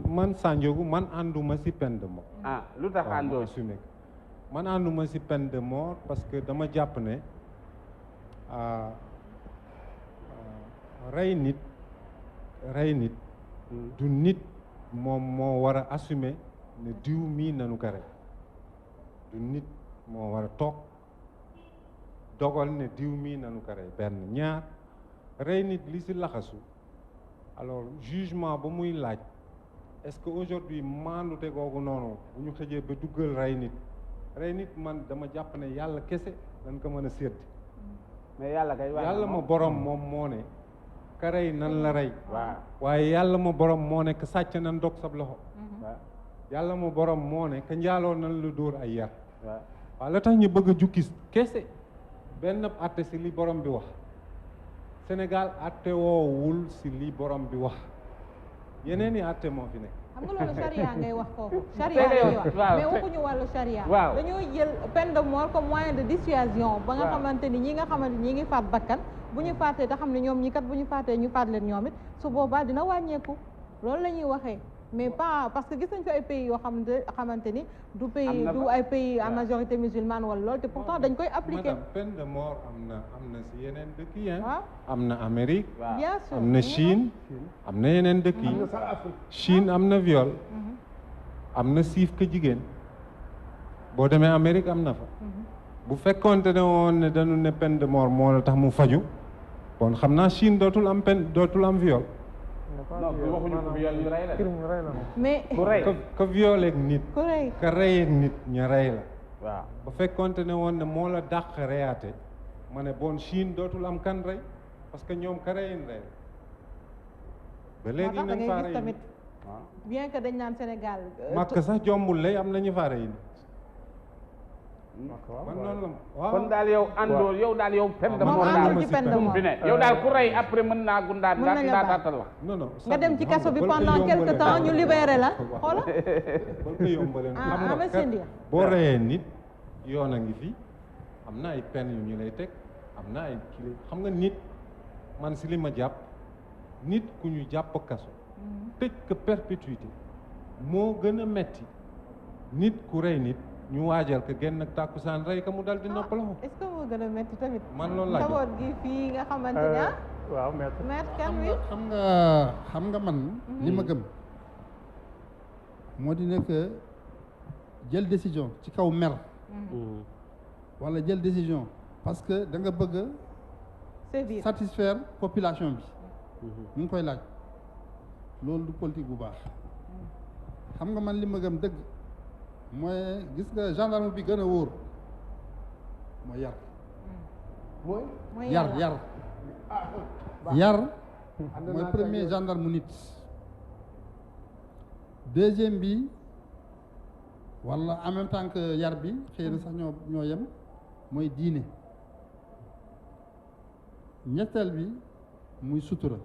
Speaker 7: man Sandiogou man ànduma si peine de mort.
Speaker 4: ah lu tax àndoo
Speaker 7: assumé man ànduma si peine de mort parce que dama jàpp ne rey nit du nit moom moo war a assumer ne diw mii nanu ko rey du nit moo war a toog dogal ne diw mii nanu ko rey benn ñaar rey nit li si laxasu alors jugement ba muy laaj est-ce que aujourd'hui maandute googu noonu bu ñu xëjee ba duggal rey nit man dama jàpp ne yàlla kese dañ ko mën a sédd
Speaker 4: mais yàlla kay
Speaker 7: yàlla ma borom moom moo ne ka rey nan la rey
Speaker 4: waaw
Speaker 7: waaye yàlla ma borom moo ne ka sàcc nan dog sab loxo yàlla ma borom moo ne ka njaaloo nan la dóor ay yar waaw la tax ñu bëgg a jukki kese benn atte si li borom bi wax Sénégal atte woowul si li borom bi wax yeneen i atte moo fi nekk
Speaker 3: xam nga loolu charia ngay wax foofu charia ngay wax mais waxuñu wàllu charia dañoo jël peine de mort comme moyen de dissuasion ba nga xamante ni ñi nga xamante ni ñi ngi faat bakkan bu ñu faatee te xam ne ñoom ñi kat bu ñu faatee ñu faat leen ñoom it su boobaa dina wàññeeku loolu la ñuy waxee mais pas parce que gis nañ fi ay pays yoo xamante ni du pays du ay pays à majorité musulmane wala loolu te pourtant dañ koy appliquer.
Speaker 7: madame peine de mort am na si yeneen dëkk yi am na Amérique
Speaker 3: bien sûr
Speaker 7: am na Chine am na yeneen dëkk yi Chine am na viol am na siif ka jigéen boo demee Amérique am na fa bu fekkoonte ne woon ne dañu ne peine de mort moo la tax mu faju bon xam naa Chine dootul am viol
Speaker 4: non waxuñu ko viol ñu rey la
Speaker 3: mais
Speaker 7: ka violé ak nit ka rey ak nit ña rey la
Speaker 4: waaw
Speaker 7: bu fekkoonte ne woon ne moo la dàq reyaate ma ne bon Chine dootul am kan rey parce que ñoom ka reyin rey ba léegi nañ faa rey
Speaker 3: tamit bien que dañ naan Sénégal
Speaker 7: màkk sax jombul lay am nañu faa rey man noonu la waaw
Speaker 4: kon daal yow àndoo yow daal yow peine de mort daal fi ne yow daal ku rey après mën naa gundaan ndaataatal la
Speaker 7: non
Speaker 3: nga dem ci kaso bi pendant quelque temps ñu libéré la xoola
Speaker 7: bal ko yombaleen xam nga boo reyee nit yoon a ngi fi am na ay peine yu ñu lay teg am na ay kili xam nga nit man si li ma jàpp nit ku ñu jàpp kaso tëj ko perpétuité moo gën a metti nit ku rey nit ñu waajal ko genn ak tàkkusaan rey ka mu dal di noppaloo.
Speaker 3: est-ce que moo gën a métti tamit.
Speaker 7: man loolu laa
Speaker 3: njaboot gi fii nga xamante ne
Speaker 5: waaw maître
Speaker 3: kan wi
Speaker 1: xam nga man li ma gëm moo di nekk jël décision ci kaw mer wala jël décision parce que da nga bëgg a satisfaire population bi ñu ngi koy laaj loolu du politique bu baax xam nga man li ma gëm dëgg mooy gis nga gendarme bi gën a wóor mooy yar mooy yar mooy premier gendarme nit deuxième bi walla en même temps que yar bi xëy na sax ñoo yem mooy diine ñetteel bi muy sutura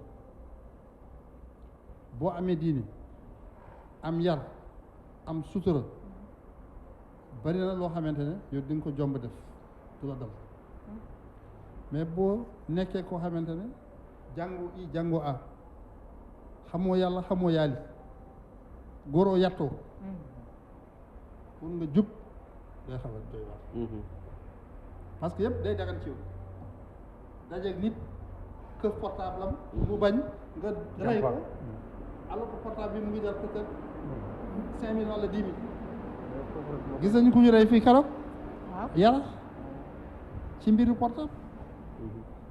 Speaker 1: boo amee diine am yar am sutura bari na loo xamante ne yow di nga ko jomb def du la dal mais boo nekkee koo xamante ne jàngu i jàngu a xamoo yàlla xamoo yàlli góoroo yattoo pour nga jub day xaw a doy waar parce que yëpp day dagan ci yow dajeeg nit kër portable am mu bañ nga rey ko alors que portable bi mu ngi jar peut-être 5 000 wala 10 000 gis nañu ku ñu rey fii keroog yara ci mbiru portable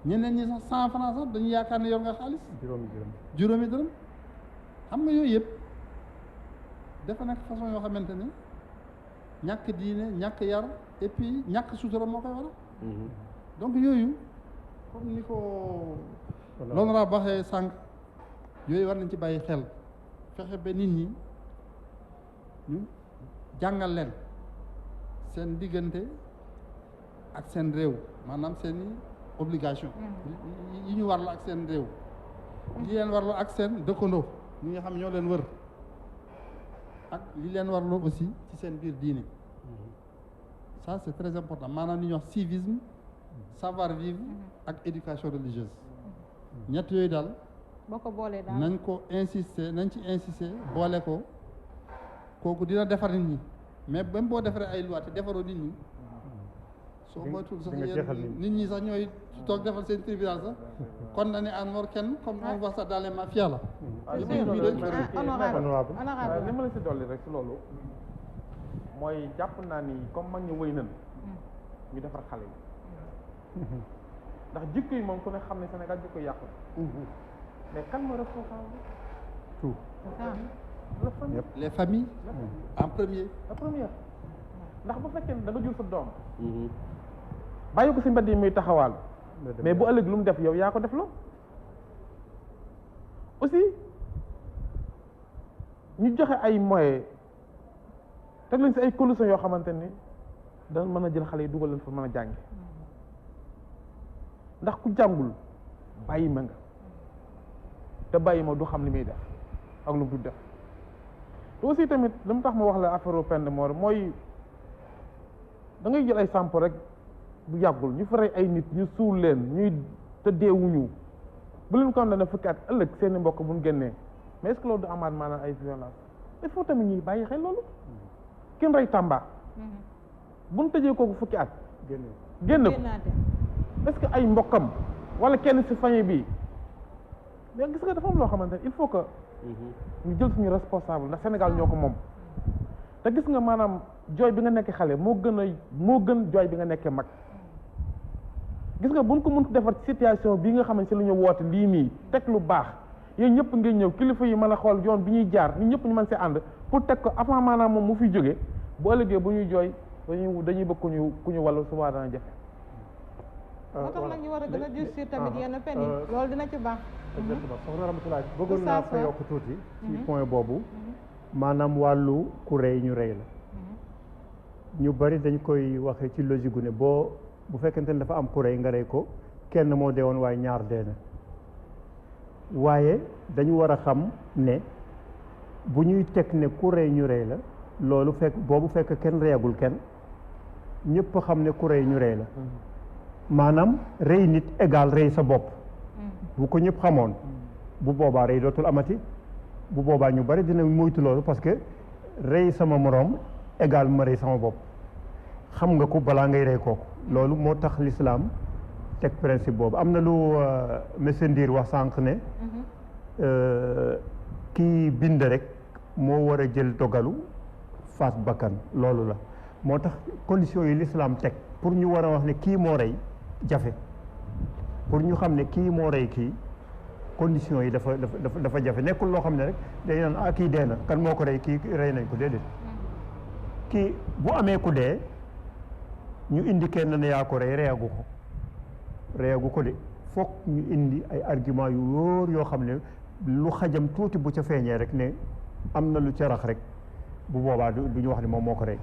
Speaker 1: ñeneen ñi sax 100 francs sax dañu yaakaar ne yor nga xaalis juróomi dërëm xam nga yooyu yëpp dafa nekk façon yoo xamante ne ñàkk diine ñàkk yar et puis ñàkk sutura moo koy waral donc yooyu comme ni ko l'honorable baxee sànq yooyu war nañ ci bàyyi xel fexe ba nit ñi ñu jàngal leen seen diggante ak seen réew maanaam seeni obligation yi ñu warlu ak seen réew li leen warlu ak seen dëkkandoo ñi nga xam ñoo leen wër ak li leen warlu aussi ci seen biir diine ça c'est très important maanaam li ñuy wax civisme savoir vivre ak éducation religieuse ñett yooyu daal
Speaker 3: boo ko boolee daal
Speaker 1: nañ ko insister nañ ci insister boole ko kooku dina defar nit ñi mais même boo defaree ay loi te defaroo nit ñi soo moytul sax yéen nit ñi sax ñooy toog defal seen tribunal sax condamné à mort kenn comme on voit ça dans les mafias là
Speaker 5: li ma la si dolli rek si loolu mooy jàpp naa ni comme mag ñu wëy nan ñu defar xale yi ndax jikko yi moom ku ne xam ne Sénégal jikko yi yàqu mais kan mooy responsable
Speaker 1: tout
Speaker 5: les
Speaker 1: familles en premier
Speaker 5: la première ndax bu fekkee da nga jur sa doom bàyyi ko si mbedd yi muy taxawaal mais bu ëllëg lu mu def yow yaa ko def loo aussi ñu joxe ay moyens teg leen si ay conditions yoo xamante ni dana mën a jël xale yi dugal leen fa mën a jàngi ndax ku jàngul bàyyi ma nga te bàyyi ma du xam li muy def ak lu mu du def te aussi tamit lu mu tax ma wax la affaire peine de mort mooy da ngay jël ay samp rek bu yàggul ñu fa rey ay nit ñu suul leen ñuy tëddeewuñu bu leen condamné fukki at ëllëg seeni mbokk bu ñu génnee mais est-ce que loolu du amaat maanaam ay violence il faut tamit ñuy bàyyi xel loolu kenn rey Tamba bu ñu tëjee kooku fukki at génn ko est-ce que ay mbokkam wala kenn ci famille bi mais gis nga dafa am loo xamante ne il faut que ñu jël suñu responsable ndax Sénégal ñoo ko moom te gis nga maanaam jooy bi nga nekk xale moo gën jooy bi nga nekkee mag gis nga buñ ko mën defar situation bii nga xamante ci la ñu woote lii nii teg lu baax yéen ñëpp ngeen ñëw kilifa yi mën a xool yoon bi ñuy jaar ñun ñëpp ñu mën see ànd pour teg ko avant maanaam moom mu fiy jógee bu ëllëgee bu ñuy jooy dañuy bëgg ku ñu wàllu subaa dana jafe
Speaker 3: moo tax nag ñu war a gën a justir tamit yenn pen yi loolu dina ci baax
Speaker 2: exactement soxna Ramatoulaye bëggoon naa fa yokk tuuti ci point boobu maanaam wàllu ku rey ñu rey la ñu bari dañ koy waxee ci logique gu ne bu fekkente ne dafa am ku rey nga rey ko kenn moo dee woon waaye ñaar dee na waaye dañu war a xam ne bu ñuy teg ne ku rey ñu rey la loolu fekk kenn reyagul kenn ñëpp xam ne ku rey ñu rey la maanaam rey nit égal rey sa bopp bu ko ñëpp xamoon bu boobaa rey dootul amati bu boobaa ñu bari dina moytu loolu parce que rey sama moroom égal ma rey sama bopp xam nga ko balaa ngay rey kooku loolu moo tax l'islam teg principe boobu am na lu monsieur Ndir wax sànq ne kii bind rek moo war a jël dogalu faat bakkan loolu la moo tax conditions yi l'islam teg pour ñu war a wax ne kii moo rey jafe pour ñu xam ne kii moo rey kii conditions yi dafa jafe nekkul loo xam ne rek day naan kii dee na kan moo ko rey kii rey nañ ko déedéet kii bu amee ku dee ñu indi kenn ne yaa ko rey reyagu ko de foog ñu indi ay argument yu wóor yoo xam ne lu xajam tuuti bu ca feeñee rek ne am na lu ca rax rek bu boobaa du ñu wax ne moom moo ko rey